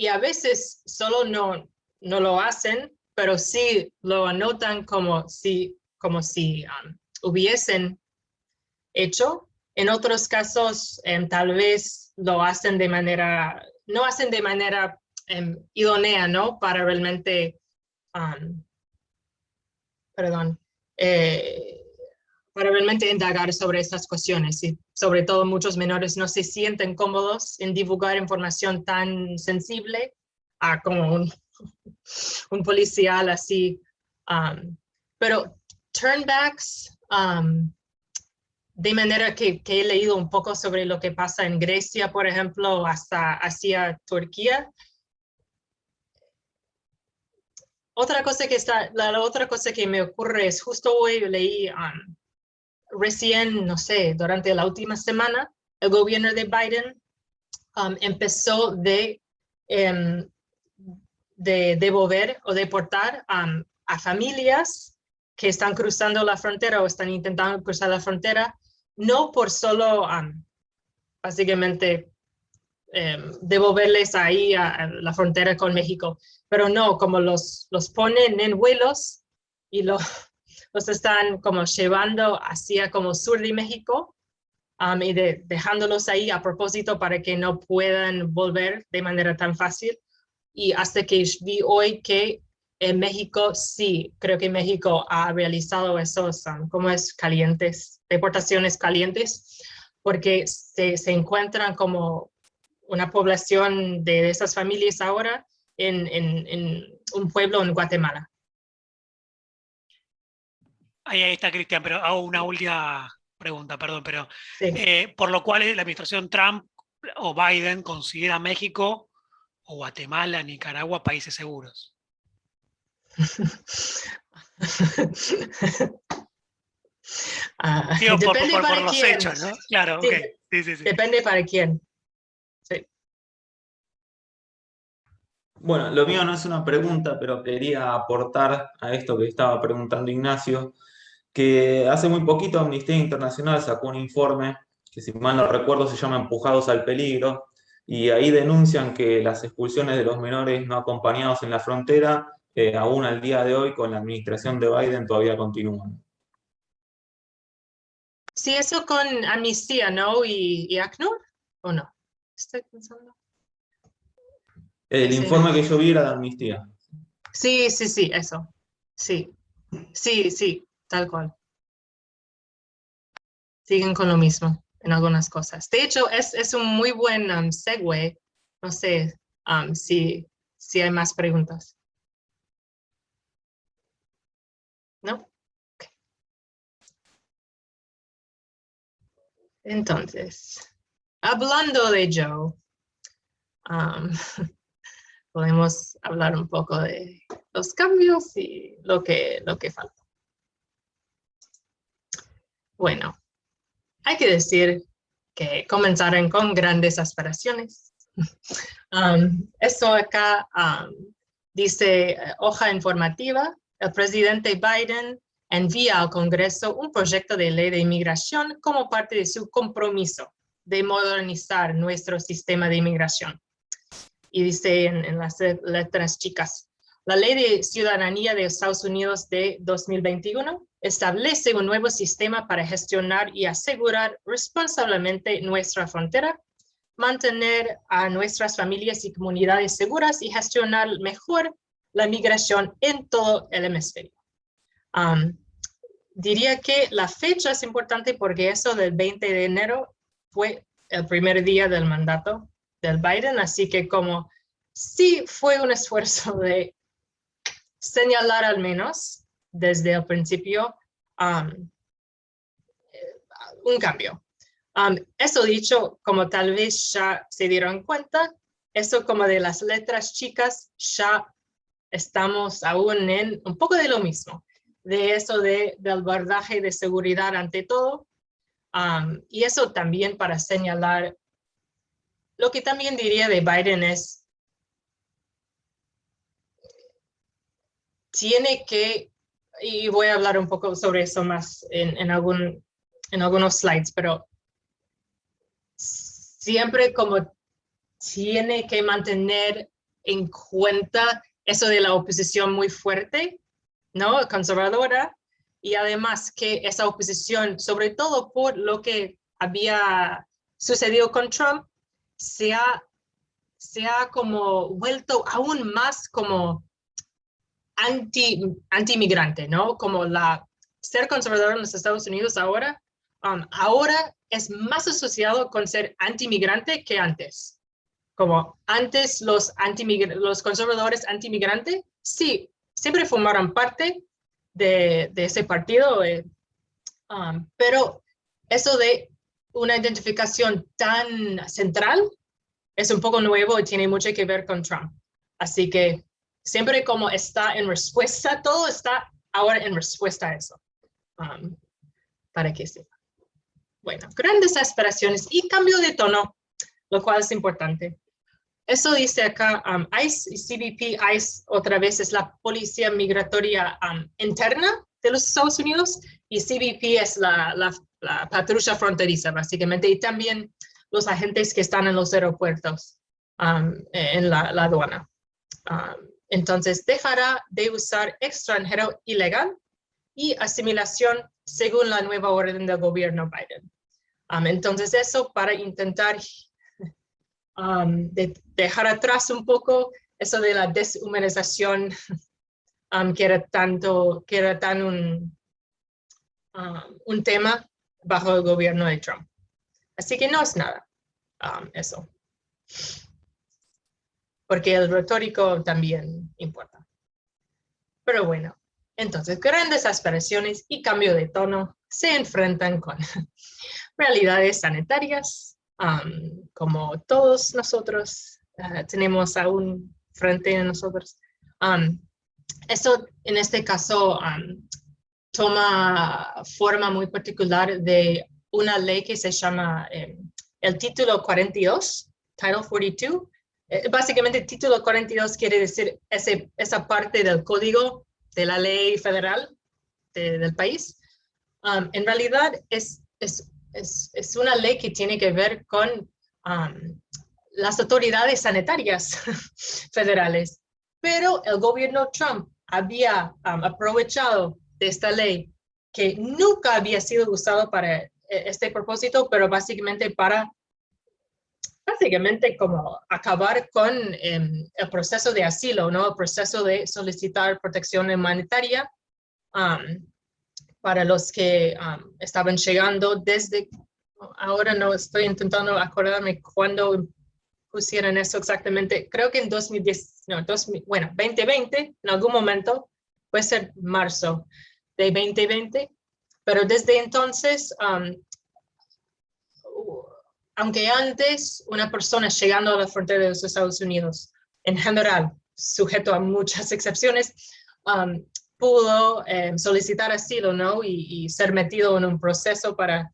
a veces solo no lo hacen, pero sí lo anotan como si hubiesen hecho. En otros casos, tal vez lo hacen no hacen de manera idónea, ¿no? Para realmente, para realmente indagar sobre estas cuestiones. Y sobre todo muchos menores no se sienten cómodos en divulgar información tan sensible como un policial así. Pero turnbacks, de manera que he leído un poco sobre lo que pasa en Grecia, por ejemplo, hasta hacia Turquía. La otra cosa que me ocurre es, justo hoy leí recién, no sé, durante la última semana, el gobierno de Biden empezó de devolver o deportar a familias que están cruzando la frontera o están intentando cruzar la frontera, no por solo básicamente devolverles ahí a la frontera con México, pero no, como los ponen en vuelos y los están como llevando hacia como sur de México y dejándolos ahí a propósito para que no puedan volver de manera tan fácil. Y hasta que vi hoy que en México, sí, creo que México ha realizado esos, como es, deportaciones calientes, porque se encuentran como una población de esas familias ahora en un pueblo en Guatemala. Ahí está, Cristian, pero hago una última pregunta, perdón, pero Sí. por lo cual la administración Trump o Biden considera México o Guatemala, Nicaragua, países seguros. Digo, depende por los quién. hechos, ¿no? Claro, Sí, ok. Sí. Depende para quién. Sí. Bueno, lo mío no es una pregunta, pero quería aportar a esto que estaba preguntando Ignacio, que hace muy poquito Amnistía Internacional sacó un informe que, si mal no recuerdo, se llama Empujados al Peligro, y ahí denuncian que las expulsiones de los menores no acompañados en la frontera, aún al día de hoy, con la administración de Biden, todavía continúan. Sí, eso con Amnistía, ¿no? ¿Y ACNUR? ¿O no? Estoy pensando. El Sí. informe que yo vi era de Amnistía. Sí, eso. Sí, tal cual. Siguen con lo mismo en algunas cosas. De hecho, es un muy buen segue. No sé si hay más preguntas. ¿No? Okay. Entonces, hablando de Joe, podemos hablar un poco de los cambios y lo que falta. Bueno, hay que decir que comenzaron con grandes aspiraciones. Esto acá dice hoja informativa. El presidente Biden envía al Congreso un proyecto de ley de inmigración como parte de su compromiso de modernizar nuestro sistema de inmigración. Y dice en las letras chicas, la Ley de Ciudadanía de Estados Unidos de 2021 establece un nuevo sistema para gestionar y asegurar responsablemente nuestra frontera, mantener a nuestras familias y comunidades seguras y gestionar mejor la migración en todo el hemisferio. Diría que la fecha es importante porque eso del 20 de enero fue el primer día del mandato del Biden, así que como sí fue un esfuerzo de señalar al menos desde el principio un cambio. Eso dicho, como tal vez ya se dieron cuenta, eso como de las letras chicas ya estamos aún en un poco de lo mismo. de eso del abordaje de seguridad ante todo. Y eso también para señalar, lo que también diría de Biden es, tiene que, y voy a hablar un poco sobre eso más en algunos slides, pero siempre como tiene que mantener en cuenta eso de la oposición muy fuerte, ¿no? Conservadora, y además que esa oposición, sobre todo por lo que había sucedido con Trump, se ha como vuelto aún más como anti-migrante, ¿no? Como ser conservador en los Estados Unidos ahora es más asociado con ser anti-migrante que antes. Como antes los conservadores anti-migrante, sí, siempre formaron parte de ese partido, pero eso de una identificación tan central es un poco nuevo y tiene mucho que ver con Trump. Así que siempre como está en respuesta, todo está ahora en respuesta a eso, para que sepa. Bueno, grandes aspiraciones y cambio de tono, lo cual es importante. Eso dice acá, ICE y CBP. ICE otra vez es la policía migratoria interna de los Estados Unidos y CBP es la patrulla fronteriza, básicamente, y también los agentes que están en los aeropuertos, en la aduana. Entonces, dejará de usar extranjero ilegal y asimilación según la nueva orden del gobierno Biden. Entonces, eso para intentar dejar atrás un poco eso de la deshumanización que era tan un tema bajo el gobierno de Trump. Así que no es nada eso. Porque el retórico también importa. Pero bueno, entonces grandes aspiraciones y cambio de tono se enfrentan con realidades sanitarias, como todos nosotros tenemos aún frente a nosotros. Eso en este caso toma forma muy particular de una ley que se llama el Título 42, Title 42. Básicamente, el Título 42 quiere decir esa parte del código de la ley federal del país. En realidad, es una ley que tiene que ver con las autoridades sanitarias federales. Pero el gobierno Trump había aprovechado de esta ley que nunca había sido usado para este propósito, pero básicamente como acabar con el proceso de asilo, ¿no? El proceso de solicitar protección humanitaria para los que estaban llegando desde, ahora no estoy intentando acordarme cuándo pusieron eso exactamente, creo que en 2020, en algún momento, puede ser marzo de 2020, pero desde entonces, aunque antes una persona llegando a la frontera de los Estados Unidos, en general, sujeto a muchas excepciones, pudo solicitar asilo, ¿no? Y ser metido en un proceso para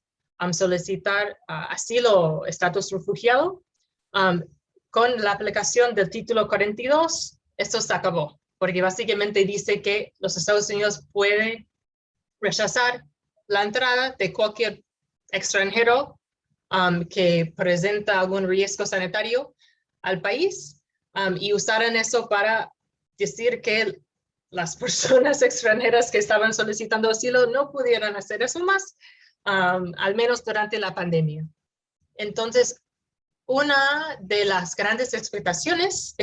solicitar asilo o estatus refugiado. Con la aplicación del Título 42, esto se acabó, porque básicamente dice que los Estados Unidos pueden rechazar la entrada de cualquier extranjero que presenta algún riesgo sanitario al país y usaron eso para decir que las personas extranjeras que estaban solicitando asilo no pudieran hacer eso más, al menos durante la pandemia. Entonces, una de las grandes expectativas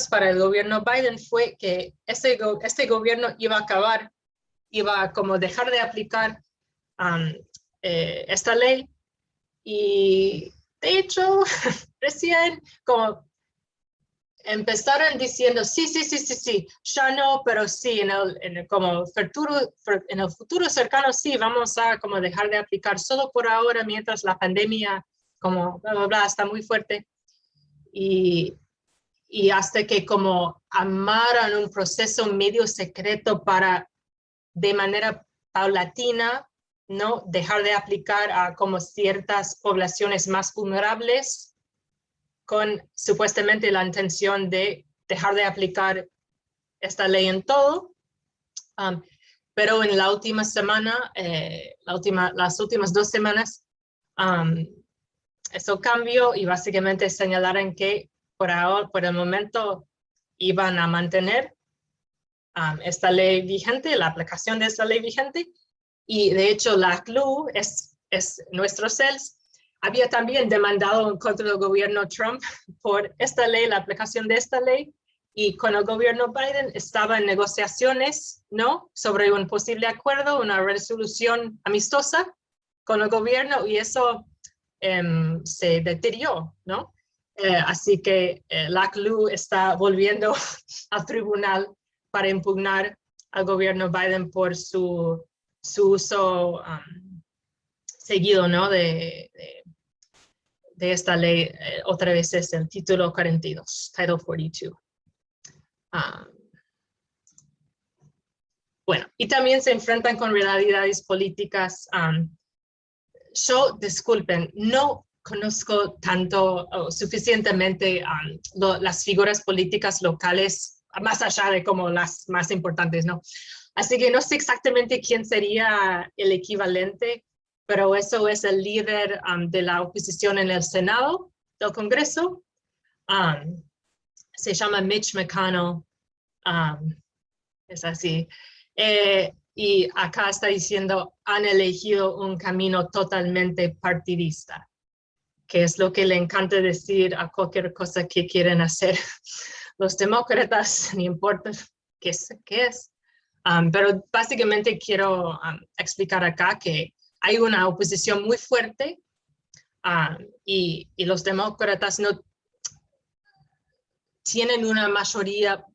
para el gobierno Biden fue que este gobierno iba a como dejar de aplicar esta ley, y de hecho recién como empezaron diciendo sí, ya no, pero sí, en el futuro cercano sí, vamos a como dejar de aplicar solo por ahora mientras la pandemia como bla, bla, bla, está muy fuerte. Y y hasta que como amaran un proceso medio secreto para de manera paulatina, ¿no? Dejar de aplicar a como ciertas poblaciones más vulnerables con supuestamente la intención de dejar de aplicar esta ley en todo. Pero en la última semana, las últimas 2 semanas, eso cambió y básicamente señalaron que por el momento iban a mantener esta ley vigente, la aplicación de esta ley vigente, y de hecho la CLU es nuestro CELS, había también demandado contra el gobierno Trump por esta ley, la aplicación de esta ley, y con el gobierno Biden estaba en negociaciones, ¿no? Sobre un posible acuerdo, una resolución amistosa con el gobierno, y eso se deterioró, ¿no? Así que la CLU está volviendo al tribunal para impugnar al gobierno Biden por su uso seguido, ¿no? de esta ley. Otra vez es el título 42, Title 42. Bueno, y también se enfrentan con realidades políticas. Yo, disculpen, no conozco tanto o suficientemente las figuras políticas locales, más allá de como las más importantes, ¿no? Así que no sé exactamente quién sería el equivalente, pero eso es el líder de la oposición en el Senado del Congreso. Se llama Mitch McConnell. Es así. Y acá está diciendo, han elegido un camino totalmente partidista, que es lo que le encanta decir a cualquier cosa que quieren hacer los demócratas, no importa qué es. Pero básicamente quiero explicar acá que hay una oposición muy fuerte y los demócratas no tienen una mayoría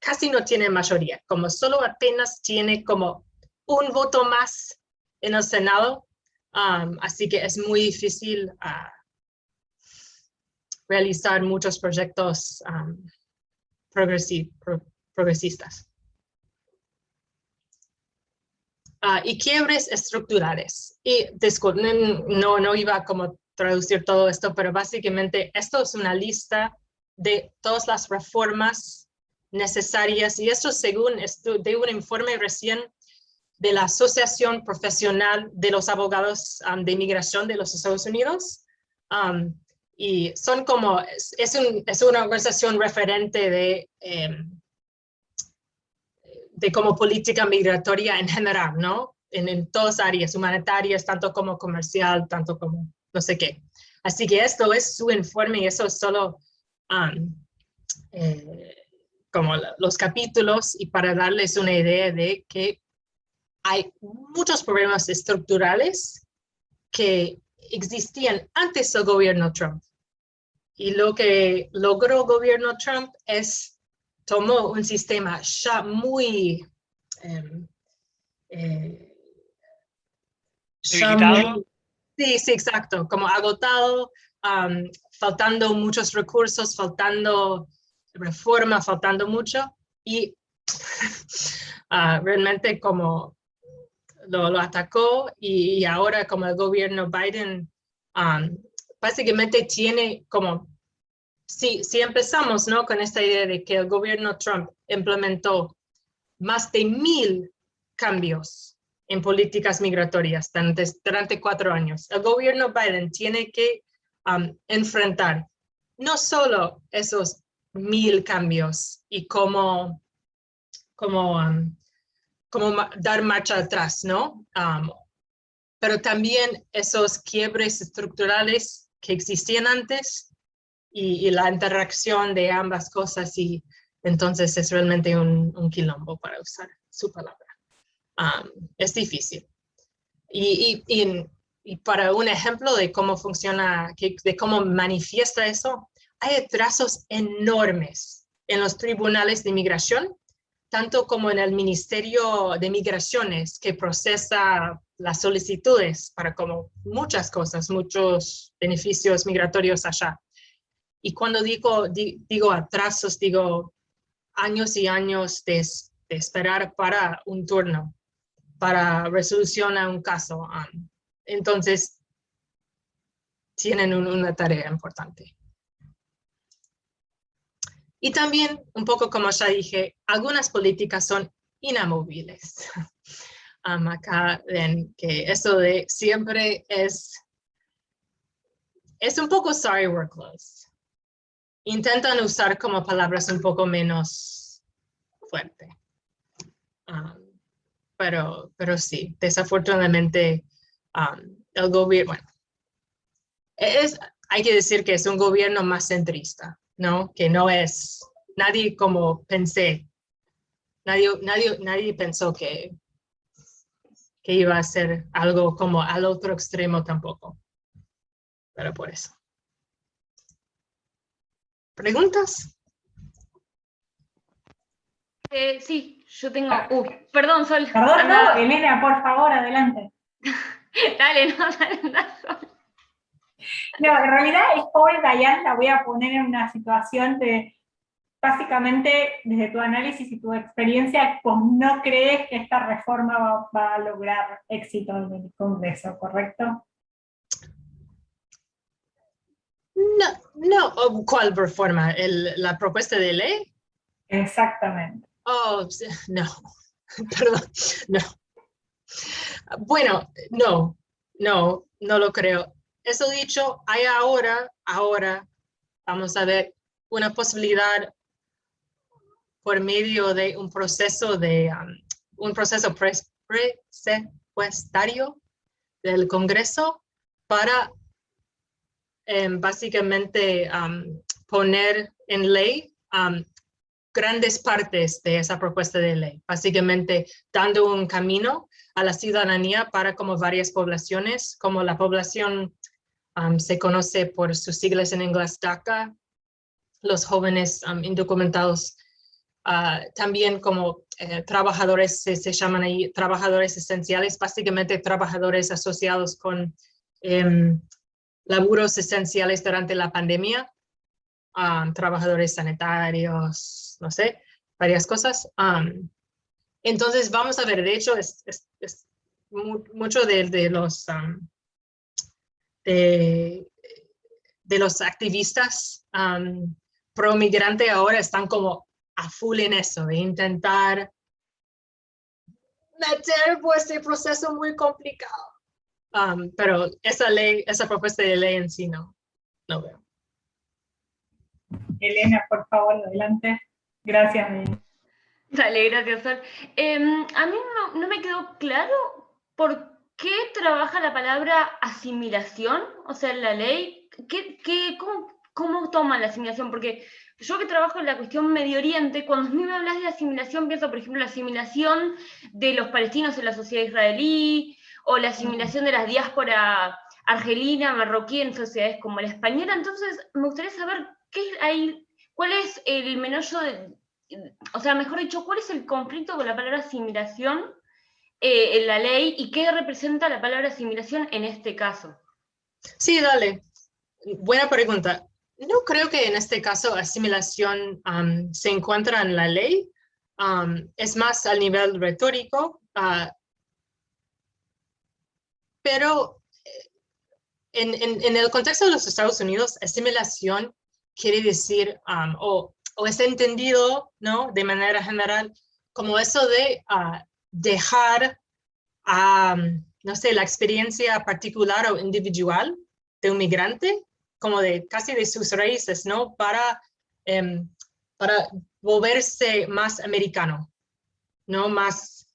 casi no tienen mayoría, como solo apenas tiene como un voto más en el Senado, así que es muy difícil realizar muchos proyectos progresistas. Y quiebres estructurales. Y disculpen, no iba a como traducir todo esto, pero básicamente esto es una lista de todas las reformas necesarias, y esto según de un informe recién de la Asociación Profesional de los Abogados de Inmigración de los Estados Unidos. Y son como, es una organización referente de como política migratoria en general, ¿no? En todas áreas, humanitarias, tanto como comercial, tanto como no sé qué. Así que esto es su informe y eso es solo como los capítulos, y para darles una idea de que hay muchos problemas estructurales que existían antes del gobierno Trump. Y lo que logró el gobierno Trump es tomó un sistema ya muy ¿Debilitado? Sí, exacto, como agotado, faltando muchos recursos, faltando reforma, faltando mucho, y realmente como lo atacó, y ahora como el gobierno Biden básicamente tiene como, si empezamos, ¿no? Con esta idea de que el gobierno Trump implementó más de 1000 cambios en políticas migratorias durante 4 años. El gobierno Biden tiene que enfrentar no solo esos 1000 cambios y cómo dar marcha atrás, ¿no? Pero también esos quiebres estructurales que existían antes y la interacción de ambas cosas, y entonces es realmente un quilombo, para usar su palabra. Es difícil. Y para un ejemplo de cómo funciona, de cómo manifiesta eso, hay atrasos enormes en los tribunales de inmigración, tanto como en el Ministerio de Migraciones, que procesa las solicitudes para como muchas cosas, muchos beneficios migratorios allá. Y cuando digo atrasos, digo años y años de esperar para un turno, para resolución a un caso. Entonces, tienen una tarea importante. Y también, un poco como ya dije, algunas políticas son inamovibles. Acá ven que eso de siempre es un poco sorry we're closed. Intentan usar como palabras un poco menos fuerte. Pero sí, desafortunadamente el gobierno, bueno, hay que decir que es un gobierno más centrista, ¿no? Que no es, nadie como pensé, nadie pensó que iba a ser algo como al otro extremo tampoco. Pero por eso. ¿Preguntas? Sí, yo tengo... perdón, Sol. Perdón, no, Elena, por favor, adelante. Dale, no, dale. No, en realidad es pobre Dayan, la voy a poner en una situación de, básicamente, desde tu análisis y tu experiencia, pues no crees que esta reforma va a lograr éxito en el Congreso, ¿correcto? No, ¿cuál reforma? ¿La propuesta de ley? Exactamente. Oh, no, perdón, no. Bueno, no lo creo. Eso dicho, hay ahora, vamos a ver, una posibilidad por medio de un proceso presupuestario del Congreso para básicamente poner en ley grandes partes de esa propuesta de ley, básicamente dando un camino a la ciudadanía para como varias poblaciones, como la población se conoce por sus siglas en inglés DACA, los jóvenes indocumentados, también como trabajadores, se llaman ahí trabajadores esenciales, básicamente trabajadores asociados con laburos esenciales durante la pandemia, trabajadores sanitarios, no sé, varias cosas. Entonces, vamos a ver, de hecho, es mucho de los activistas pro migrante ahora están como a full en eso, de intentar meter pues este proceso muy complicado. Pero esa propuesta de ley en sí no veo. Elena, por favor, adelante. Gracias. Dale, gracias, Sol. A mí no me quedó claro por qué trabaja la palabra asimilación, o sea, en la ley. ¿Cómo toma la asimilación? Porque yo que trabajo en la cuestión Medio Oriente, cuando a mí me hablas de asimilación, pienso, por ejemplo, la asimilación de los palestinos en la sociedad israelí, o la asimilación de la diáspora argelina, marroquí en sociedades como la española. Entonces, me gustaría saber cuál es el meollo o sea, mejor dicho, ¿cuál es el conflicto con la palabra asimilación en la ley y qué representa la palabra asimilación en este caso? Sí, dale. Buena pregunta. No creo que en este caso asimilación se encuentra en la ley. Es más al nivel retórico, pero en el contexto de los Estados Unidos, asimilación quiere decir, o es entendido, ¿no?, de manera general, como eso de dejar, no sé, la experiencia particular o individual de un migrante, como casi de sus raíces, ¿no?, para volverse más americano, ¿no?, más,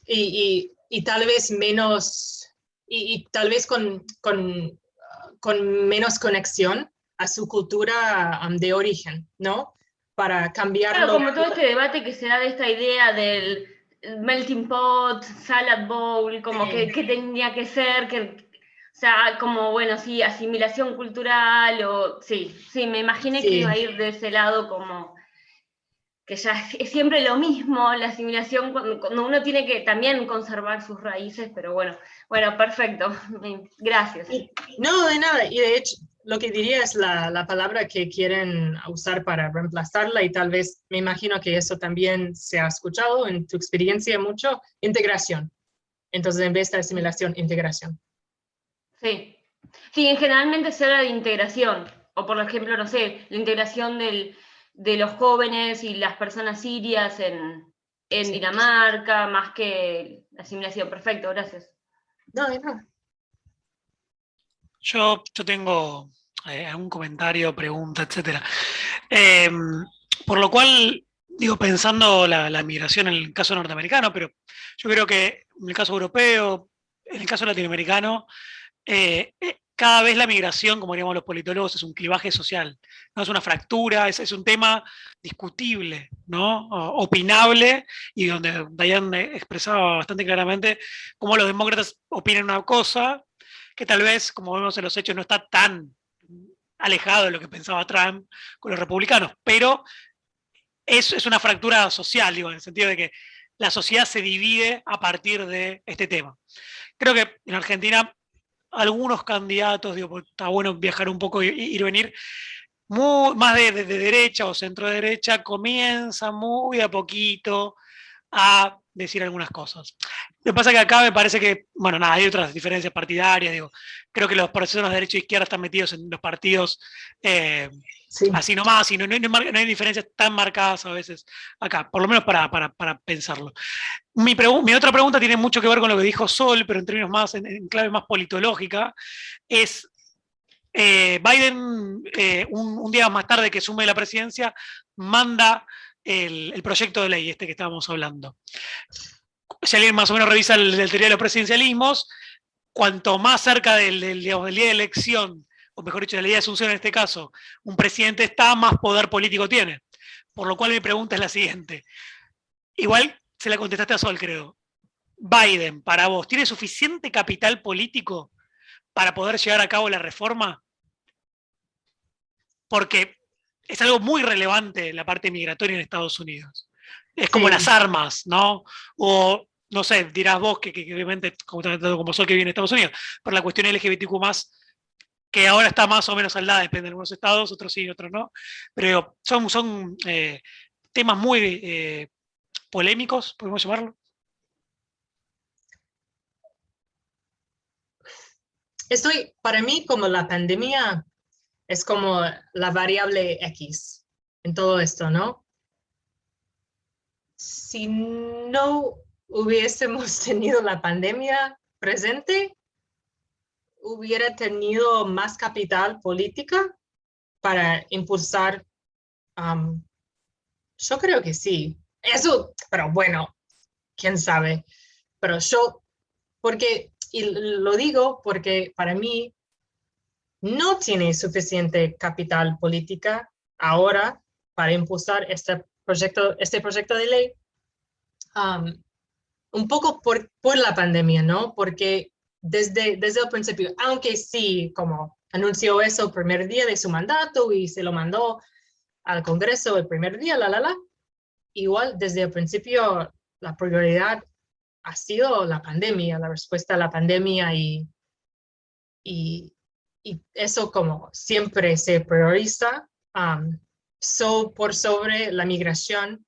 y tal vez menos, y tal vez con menos conexión a su cultura de origen, ¿no? Para cambiarlo. Claro, como todo este debate que se da de esta idea del melting pot, salad bowl, como Sí. que tenía que ser, o sea, como, bueno, sí, asimilación cultural, sí, me imaginé que iba a ir de ese lado como... que ya es siempre lo mismo la asimilación, cuando uno tiene que también conservar sus raíces, pero bueno, perfecto, gracias. No, de nada, y de hecho, lo que diría es la palabra que quieren usar para reemplazarla, y tal vez me imagino que eso también se ha escuchado en tu experiencia mucho, integración. Entonces, en vez de asimilación, integración. Sí, generalmente se habla de integración, o por ejemplo, no sé, la integración de los jóvenes y las personas sirias en Sí. Dinamarca, más que la asimilación. Perfecto, gracias. No, de nada. Yo tengo algún comentario, pregunta, etc. Por lo cual, digo, pensando la migración en el caso norteamericano, pero yo creo que en el caso europeo, en el caso latinoamericano, cada vez la migración, como diríamos los politólogos, es un clivaje social, no es una fractura, es un tema discutible, ¿no? Opinable, y donde Diane expresaba bastante claramente cómo los demócratas opinan una cosa que tal vez, como vemos en los hechos, no está tan alejado de lo que pensaba Trump con los republicanos, pero es una fractura social, digo, en el sentido de que la sociedad se divide a partir de este tema. Creo que en Argentina algunos candidatos, digo, está bueno viajar un poco y ir y venir, más de derecha o centro derecha, comienza muy a poquito a decir algunas cosas. Lo que pasa es que acá me parece que, bueno, nada, hay otras diferencias partidarias, digo, creo que los personas de derecha e izquierda están metidos en los partidos Sí. así nomás, y no hay diferencias tan marcadas a veces acá, por lo menos para pensarlo. Mi otra pregunta tiene mucho que ver con lo que dijo Sol, pero en términos más, en clave más politológica, es Biden, un día más tarde que asume la presidencia, manda el proyecto de ley este que estábamos hablando. Si alguien más o menos revisa el teoría de los presidencialismos, cuanto más cerca del día de elección, o mejor dicho, del día de asunción en este caso, un presidente está, más poder político tiene. Por lo cual mi pregunta es la siguiente. Igual se la contestaste a Sol, creo. Biden, para vos, ¿tiene suficiente capital político para poder llevar a cabo la reforma? Porque es algo muy relevante la parte migratoria en Estados Unidos. Es como las armas, ¿no? O, no sé, dirás vos que obviamente, como Sol que viene de Estados Unidos, por la cuestión LGBTQ+, que ahora está más o menos saldada, depende de algunos estados, otros sí, otros no, pero son temas muy polémicos, podemos llamarlo. Para mí, como la pandemia es como la variable X en todo esto, ¿no? Si no hubiésemos tenido la pandemia presente, hubiera tenido más capital política para impulsar. Yo creo que sí. Eso, pero bueno, quién sabe. Pero y lo digo porque para mí no tiene suficiente capital política ahora para impulsar este proyecto de ley, un poco por la pandemia, ¿no? Porque desde el principio, aunque sí, como anunció eso el primer día de su mandato y se lo mandó al Congreso el primer día, igual desde el principio la prioridad ha sido la pandemia, la respuesta a la pandemia, y eso como siempre se prioriza por sobre la migración.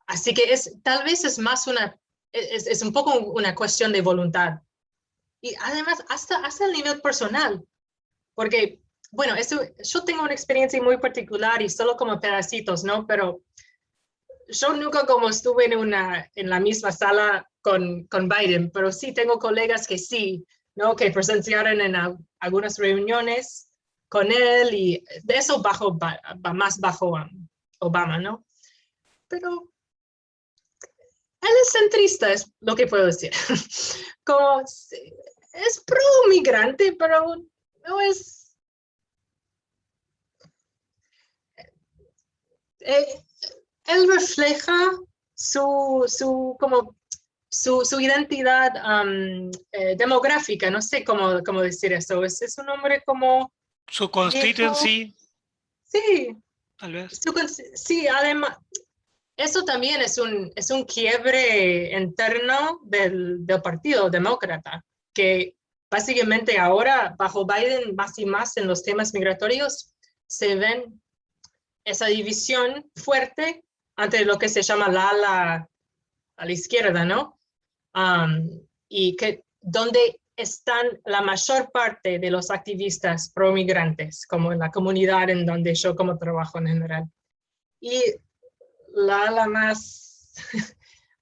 Así que tal vez es más es un poco una cuestión de voluntad. Y además hasta el nivel personal, porque, bueno, yo tengo una experiencia muy particular y solo como pedacitos, ¿no? Pero yo nunca como estuve en la misma sala con Biden, pero sí tengo colegas que sí, ¿no? Que presenciaron en algunas reuniones con él, y de eso más bajo Obama, ¿no? Pero él es centrista, es lo que puedo decir. Como es pro-migrante, pero no es... él refleja su identidad demográfica, no sé cómo decir eso. Es un hombre como... Su constituency. Sí. tal vez. Sí, además, eso también es un quiebre interno del Partido Demócrata, que básicamente ahora, bajo Biden, más y más en los temas migratorios, se ven esa división fuerte entre lo que se llama la ala a la izquierda, ¿no? Y que donde están la mayor parte de los activistas pro-migrantes, como en la comunidad en donde yo como trabajo en general. Y la ala más,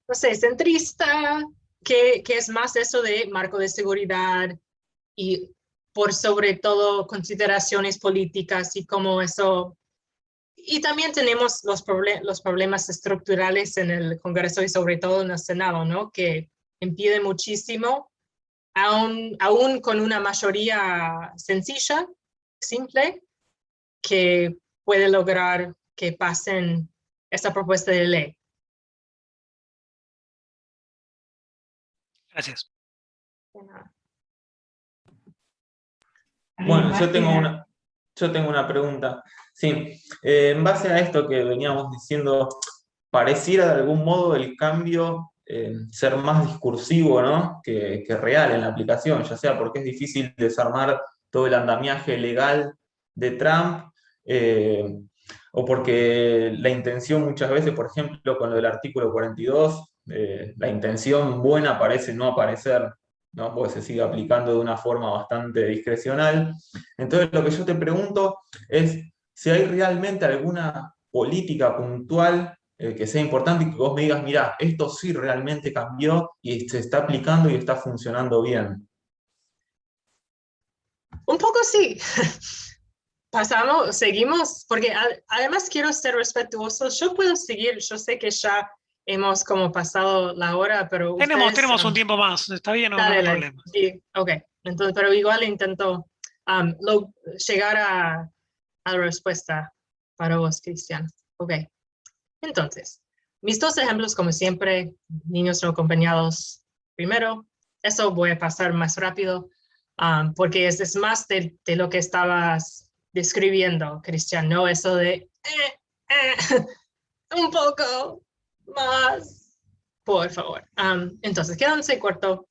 no sé, centrista, que es más eso de marco de seguridad y por sobre todo consideraciones políticas y cómo eso. Y también tenemos los problemas estructurales en el Congreso y sobre todo en el Senado, ¿no? Que impide muchísimo, aún con una mayoría sencilla, simple, que puede lograr que pasen esta propuesta de ley. Gracias. Bueno, yo tengo una pregunta. Sí, en base a esto que veníamos diciendo, pareciera de algún modo el cambio ser más discursivo, ¿no? que real en la aplicación, ya sea porque es difícil desarmar todo el andamiaje legal de Trump, o porque la intención muchas veces, por ejemplo, con lo del artículo 42, la intención buena parece no aparecer, ¿no? Porque se sigue aplicando de una forma bastante discrecional. Entonces, lo que yo te pregunto es si hay realmente alguna política puntual que sea importante y que vos me digas, mira, esto sí realmente cambió y se está aplicando y está funcionando bien. Un poco sí. Seguimos, porque además quiero ser respetuoso. Yo puedo seguir, yo sé que ya hemos como pasado la hora, pero tenemos un tiempo más, está bien, no hay problema. Sí, ok, entonces, pero igual intento llegar a la respuesta para vos, Cristian. Ok, entonces, mis dos ejemplos, como siempre, niños no acompañados primero. Eso voy a pasar más rápido, porque es más de lo que estabas describiendo, Cristian, ¿no? Eso de un poco más, por favor. Entonces, quédense corto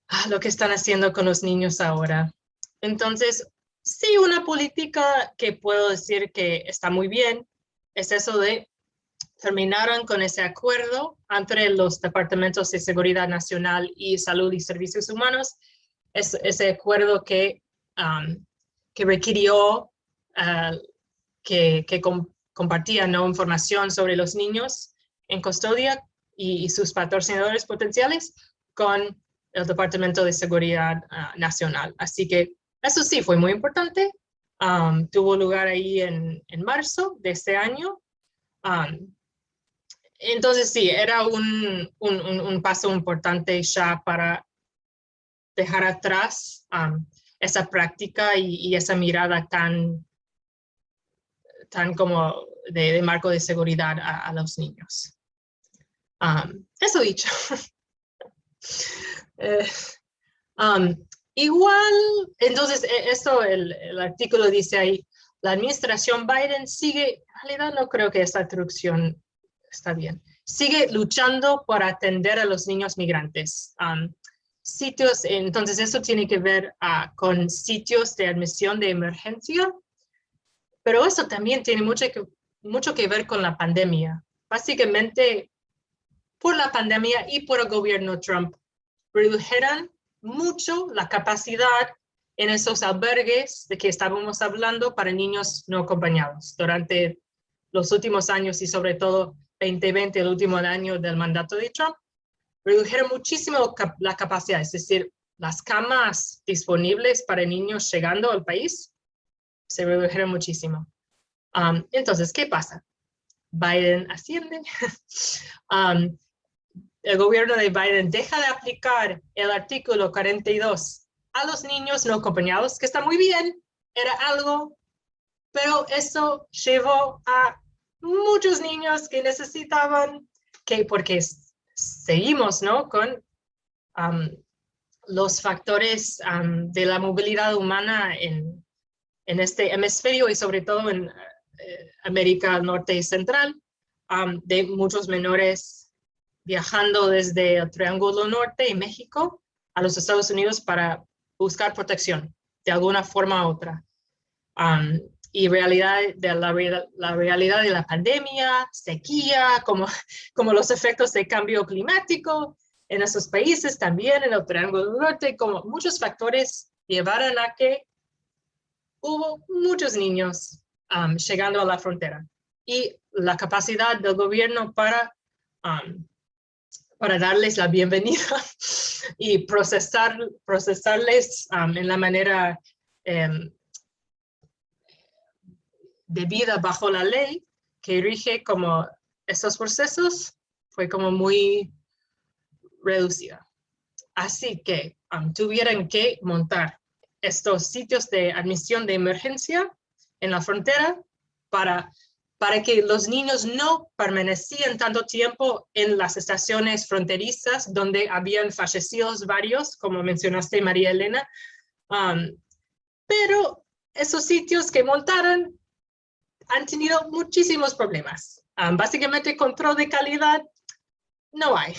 a lo que están haciendo con los niños ahora. Entonces, sí, una política que puedo decir que está muy bien es eso de terminaron con ese acuerdo entre los departamentos de Seguridad Nacional y Salud y Servicios Humanos, ese acuerdo que requirió que compartía, ¿no?, información sobre los niños en custodia y sus patrocinadores potenciales con el Departamento de Seguridad Nacional. Así que eso sí fue muy importante. Tuvo lugar ahí en marzo de este año. Entonces sí, era un paso importante ya para dejar atrás esa práctica y esa mirada tan como de marco de seguridad a los niños. Eso dicho. Igual, entonces, esto el artículo dice ahí, la administración Biden sigue, en realidad no creo que esta traducción está bien, sigue luchando por atender a los niños migrantes. Sitios, entonces eso tiene que ver con sitios de admisión de emergencia, pero eso también tiene mucho que ver con la pandemia. Básicamente, por la pandemia y por el gobierno Trump, redujeron mucho la capacidad en esos albergues de que estábamos hablando para niños no acompañados durante los últimos años y sobre todo 2020, el último año del mandato de Trump. Redujeron muchísimo la capacidad, es decir, las camas disponibles para niños llegando al país se redujeron muchísimo. Entonces, ¿qué pasa? Biden asciende. El gobierno de Biden deja de aplicar el artículo 42 a los niños no acompañados, que está muy bien, era algo, pero eso llevó a muchos niños que necesitaban, porque seguimos, ¿no?, con los factores de la movilidad humana en este hemisferio y sobre todo en América Norte y Central, de muchos menores viajando desde el Triángulo Norte y México a los Estados Unidos para buscar protección de alguna forma u otra. Y la realidad de la pandemia, sequía, como los efectos de cambio climático en esos países, también en el Triángulo Norte, como muchos factores llevaron a que hubo muchos niños llegando a la frontera. Y la capacidad del gobierno para darles la bienvenida y procesarles en la manera debida bajo la ley que rige como estos procesos fue como muy reducida. Así que tuvieron que montar estos sitios de admisión de emergencia en la frontera para que los niños no permanecían tanto tiempo en las estaciones fronterizas donde habían fallecidos varios, como mencionaste, María Elena. Pero esos sitios que montaron han tenido muchísimos problemas. Básicamente, control de calidad no hay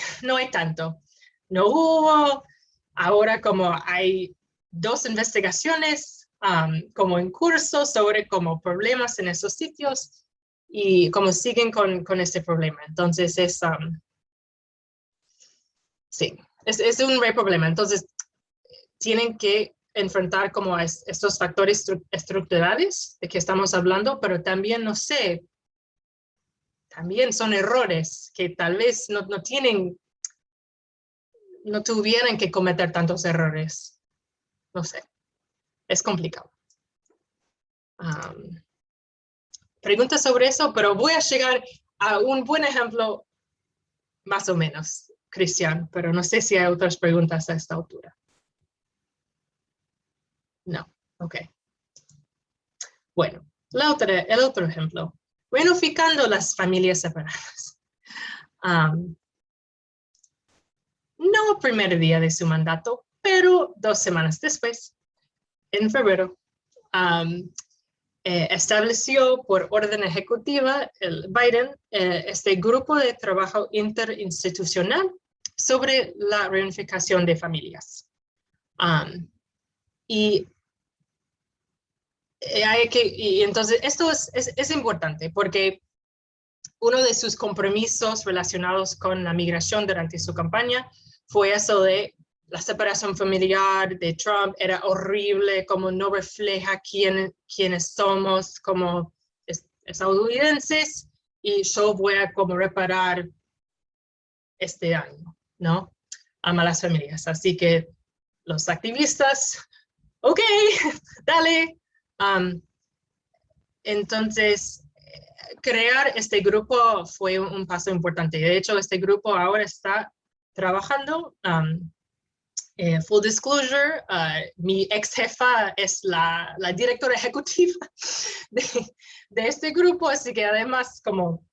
tanto. No hubo. Ahora como hay 2 investigaciones como en curso sobre como problemas en esos sitios y como siguen con este problema. Entonces sí, es un gran problema. Entonces tienen que enfrentar como estos factores estructurales de que estamos hablando, pero también, no sé, también son errores que tal vez no tuvieran que cometer tantos errores. No sé, es complicado. Preguntas sobre eso, pero voy a llegar a un buen ejemplo más o menos, Cristian, pero no sé si hay otras preguntas a esta altura. No, ok. Bueno, el otro ejemplo. Reunificando las familias separadas. No el primer día de su mandato, pero 2 semanas después, en febrero, estableció por orden ejecutiva el Biden este grupo de trabajo interinstitucional sobre la reunificación de familias. Y entonces esto es importante porque uno de sus compromisos relacionados con la migración durante su campaña fue eso de la separación familiar de Trump era horrible, como no refleja quiénes somos como estadounidenses y yo voy a como reparar este año, ¿no? A las familias. Así que los activistas, ok, dale. Entonces, crear este grupo fue un paso importante. De hecho, este grupo ahora está trabajando. Full disclosure, mi ex jefa es la directora ejecutiva de este grupo, así que además como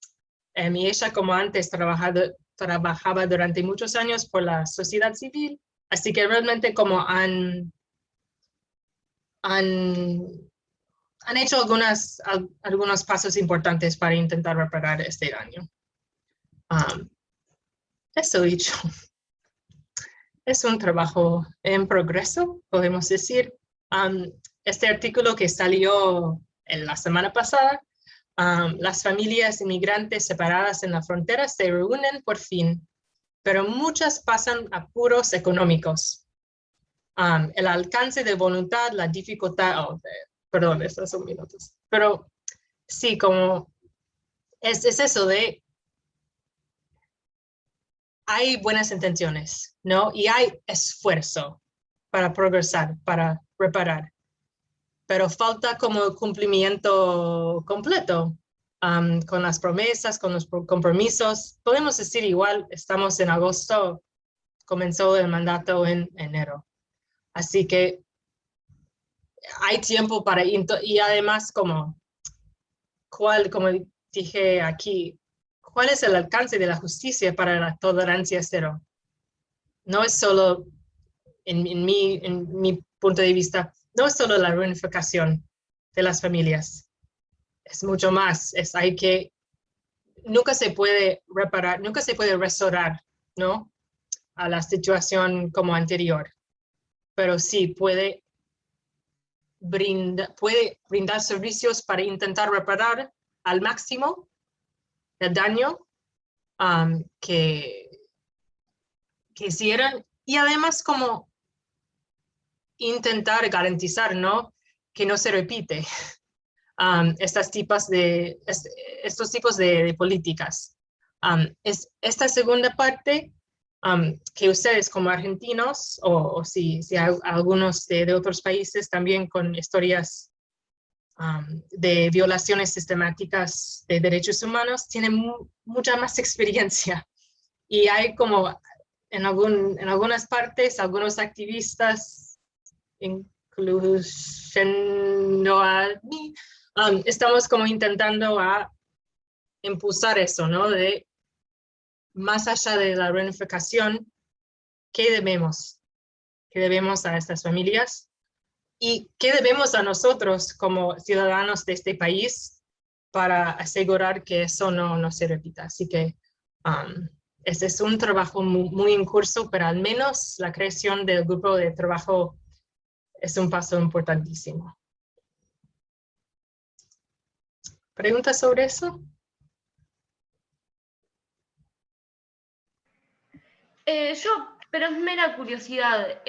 ella como antes trabajaba durante muchos años por la sociedad civil, así que realmente como han hecho algunos pasos importantes para intentar reparar este daño. Eso dicho. Es un trabajo en progreso, podemos decir. Este artículo que salió la semana pasada, las familias inmigrantes separadas en la frontera se reúnen por fin, pero muchas pasan apuros económicos. El alcance de voluntad, la dificultad, perdón, estos son minutos, pero sí, como es eso de hay buenas intenciones, ¿no? Y hay esfuerzo para progresar, para reparar, pero falta como cumplimiento completo con las promesas, con los compromisos. Podemos decir igual, estamos en agosto, comenzó el mandato en enero. Así que hay tiempo para, y además como dije aquí, ¿cuál es el alcance de la justicia para la tolerancia cero? No es solo, en mi punto de vista, no es solo la reunificación de las familias. es mucho más, nunca se puede reparar, nunca se puede restaurar, ¿no? A la situación como anterior, pero sí puede brindar servicios para intentar reparar al máximo el daño que hicieron, y además como intentar garantizar, ¿no?, que no se repite estos tipos de políticas. Esta segunda parte, que ustedes como argentinos, o si hay algunos de otros países también con historias de violaciones sistemáticas de derechos humanos, tienen mucha más experiencia. Y hay como en algunas partes, algunos activistas, incluyendo a mí, estamos como intentando a impulsar eso, ¿no? De más allá de la reunificación, ¿qué debemos? ¿Qué debemos a estas familias? ¿Y qué debemos a nosotros como ciudadanos de este país para asegurar que eso no se repita? Así que este es un trabajo muy en curso, pero al menos la creación del grupo de trabajo es un paso importantísimo. ¿Preguntas sobre eso? Pero es mera curiosidad.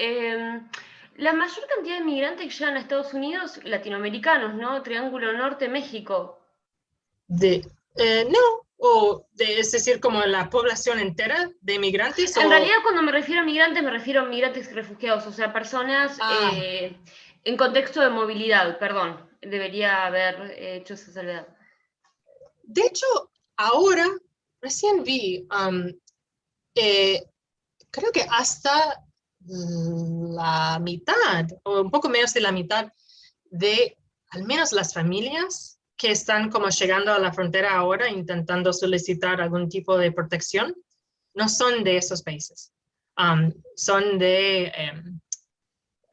La mayor cantidad de migrantes que llegan a Estados Unidos, latinoamericanos, ¿no? Triángulo Norte, México. No, es decir, como la población entera de migrantes. En realidad, cuando me refiero a migrantes refugiados, o sea, personas en contexto de movilidad, perdón, debería haber hecho esa salvedad. De hecho, ahora, recién vi, creo que hasta la mitad, o un poco menos de la mitad, de al menos las familias que están como llegando a la frontera ahora intentando solicitar algún tipo de protección, no son de esos países. Son de,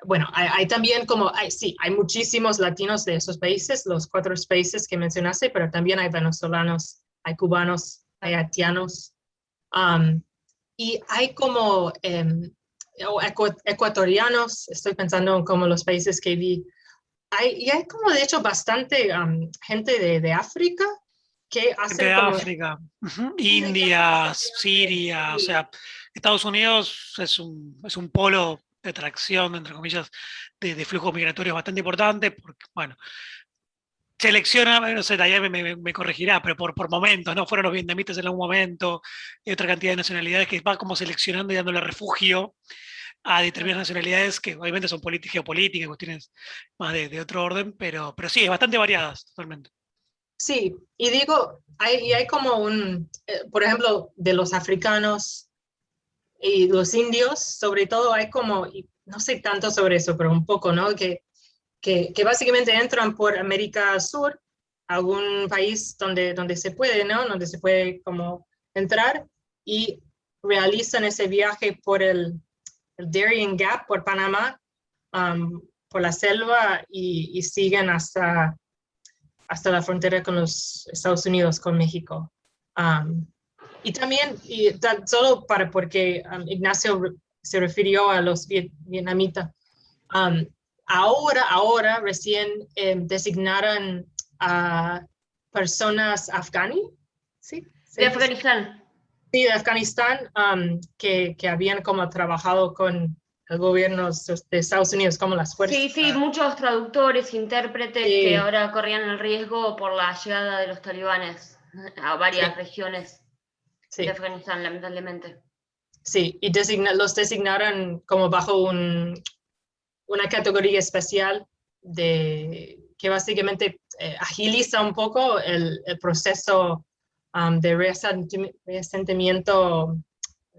bueno, hay también como, hay muchísimos latinos de esos países, los 4 países que mencionaste, pero también hay venezolanos, hay cubanos, hay haitianos, y hay como ecuatorianos, estoy pensando en como los países que vi. Y hay como de hecho bastante gente de África que hace de como... África, India, Siria, o sea, Estados Unidos es un polo de atracción, entre comillas, de flujo migratorio bastante importante, porque, bueno, selecciona, no sé, Dayane me corregirá, pero por momentos, ¿no? Fueron los vietnamitas en algún momento, y otra cantidad de nacionalidades que va como seleccionando y dándole refugio a determinadas nacionalidades que obviamente son geopolíticas, cuestiones más de otro orden, pero sí, es bastante variadas, totalmente. Sí, y digo, hay como por ejemplo, de los africanos y los indios, sobre todo, hay como, no sé tanto sobre eso, pero un poco, ¿no? Que básicamente entran por América Sur, algún país donde se puede, ¿no? Donde se puede como entrar, y realizan ese viaje por el Darien Gap, por Panamá, por la selva, y siguen hasta la frontera con los Estados Unidos, con México. Y también, solo porque Ignacio se refirió a los vietnamitas, ahora recién designaron a personas afganí, ¿sí? De Afganistán. Sí, de Afganistán, que habían como trabajado con el gobierno de Estados Unidos, como las fuerzas. Sí, muchos traductores, intérpretes que ahora corrían el riesgo por la llegada de los talibanes a varias regiones de Afganistán, lamentablemente. Sí, y los designaron como bajo una categoría especial que básicamente agiliza un poco el proceso de reasentamiento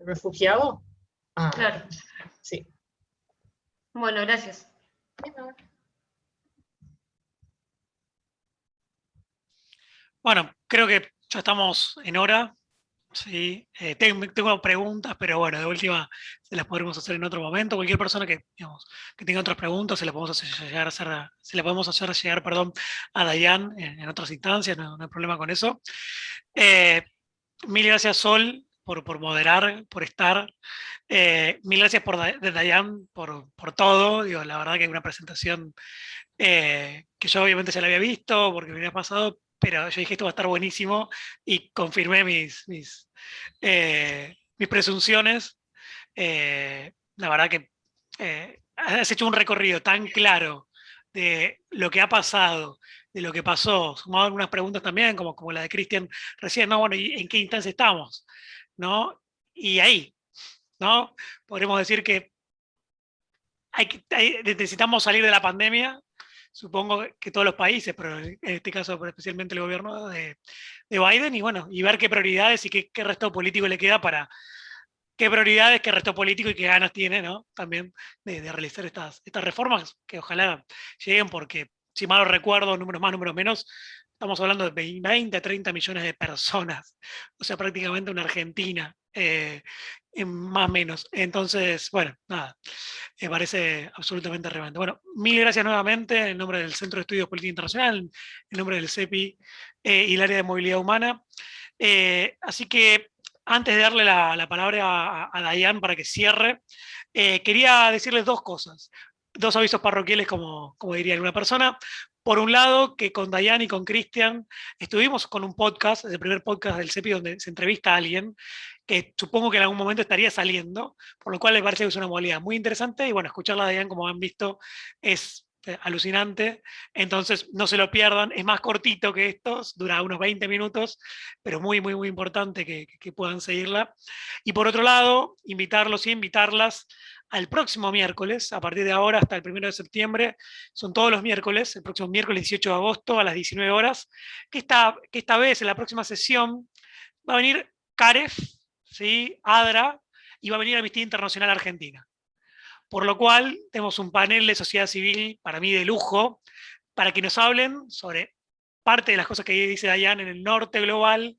refugiado. Claro. Sí. Bueno, gracias. Bueno, creo que ya estamos en hora. Sí, tengo preguntas, pero bueno, de última se las podremos hacer en otro momento. Cualquier persona que, digamos, que tenga otras preguntas, se las podemos hacer llegar, se las podemos hacer llegar, perdón, a Dayan en otras instancias, no hay problema con eso. Eh, Mil gracias, Sol, por moderar, por estar. Mil gracias de Dayan por todo. Digo, la verdad que es una presentación que yo obviamente ya la había visto porque me había pasado, pero yo dije esto va a estar buenísimo y confirmé mis presunciones. La verdad que has hecho un recorrido tan claro de lo que ha pasado, de lo que pasó, sumado algunas preguntas también, como la de Cristian recién, ¿no? Bueno, ¿y en qué instancia estamos? ¿No? Y ahí, ¿no? Podremos decir que necesitamos salir de la pandemia, supongo que todos los países, pero en este caso especialmente el gobierno de Biden, y bueno, y ver qué prioridades y qué resto político le queda para qué prioridades, qué resto político y qué ganas tiene, ¿no? También de realizar estas reformas que ojalá lleguen, porque si mal no recuerdo, números más, números menos, estamos hablando de 20 a 30 millones de personas, o sea, prácticamente una Argentina, más o menos. Entonces, bueno, nada, me parece absolutamente relevante. Bueno, mil gracias nuevamente en nombre del Centro de Estudios Política Internacional, en nombre del CEPI y el área de movilidad humana. Así que antes de darle la palabra a Dayan para que cierre, quería decirles dos cosas, dos avisos parroquiales, como diría alguna persona. Por un lado, que con Dayan y con Cristian estuvimos con un podcast, el primer podcast del CEPI, donde se entrevista a alguien, que supongo que en algún momento estaría saliendo, por lo cual me parece que es una modalidad muy interesante, y bueno, escucharla a Dayan, como han visto, es alucinante, entonces no se lo pierdan, es más cortito que estos, dura unos 20 minutos, pero muy, muy, muy importante que puedan seguirla. Y por otro lado, invitarlos y invitarlas al próximo miércoles, a partir de ahora hasta el 1 de septiembre, son todos los miércoles, el próximo miércoles 18 de agosto a las 19 horas, que esta vez en la próxima sesión va a venir Caref, ¿sí? ADRA, y va a venir Amnistía Internacional Argentina. Por lo cual, tenemos un panel de sociedad civil, para mí de lujo, para que nos hablen sobre parte de las cosas que dice Dayan en el norte global.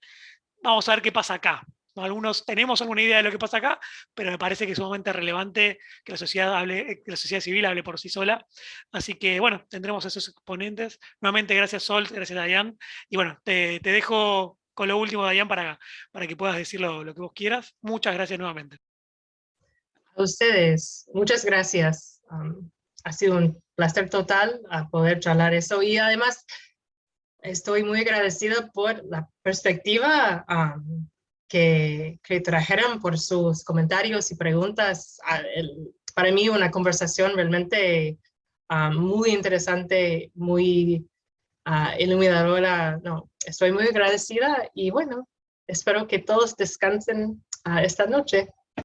Vamos a ver qué pasa acá. Algunos tenemos alguna idea de lo que pasa acá, pero me parece que es sumamente relevante que la sociedad civil hable por sí sola. Así que, bueno, tendremos esos exponentes. Nuevamente, gracias Sol, gracias Dayan. Y bueno, te dejo con lo último, Dayan, para que puedas decir lo que vos quieras. Muchas gracias nuevamente. A ustedes, muchas gracias. Ha sido un placer total a poder charlar eso, y además estoy muy agradecida por la perspectiva que trajeron, por sus comentarios y preguntas. Para mí una conversación realmente muy interesante, muy iluminadora. No, estoy muy agradecida y bueno, espero que todos descansen esta noche.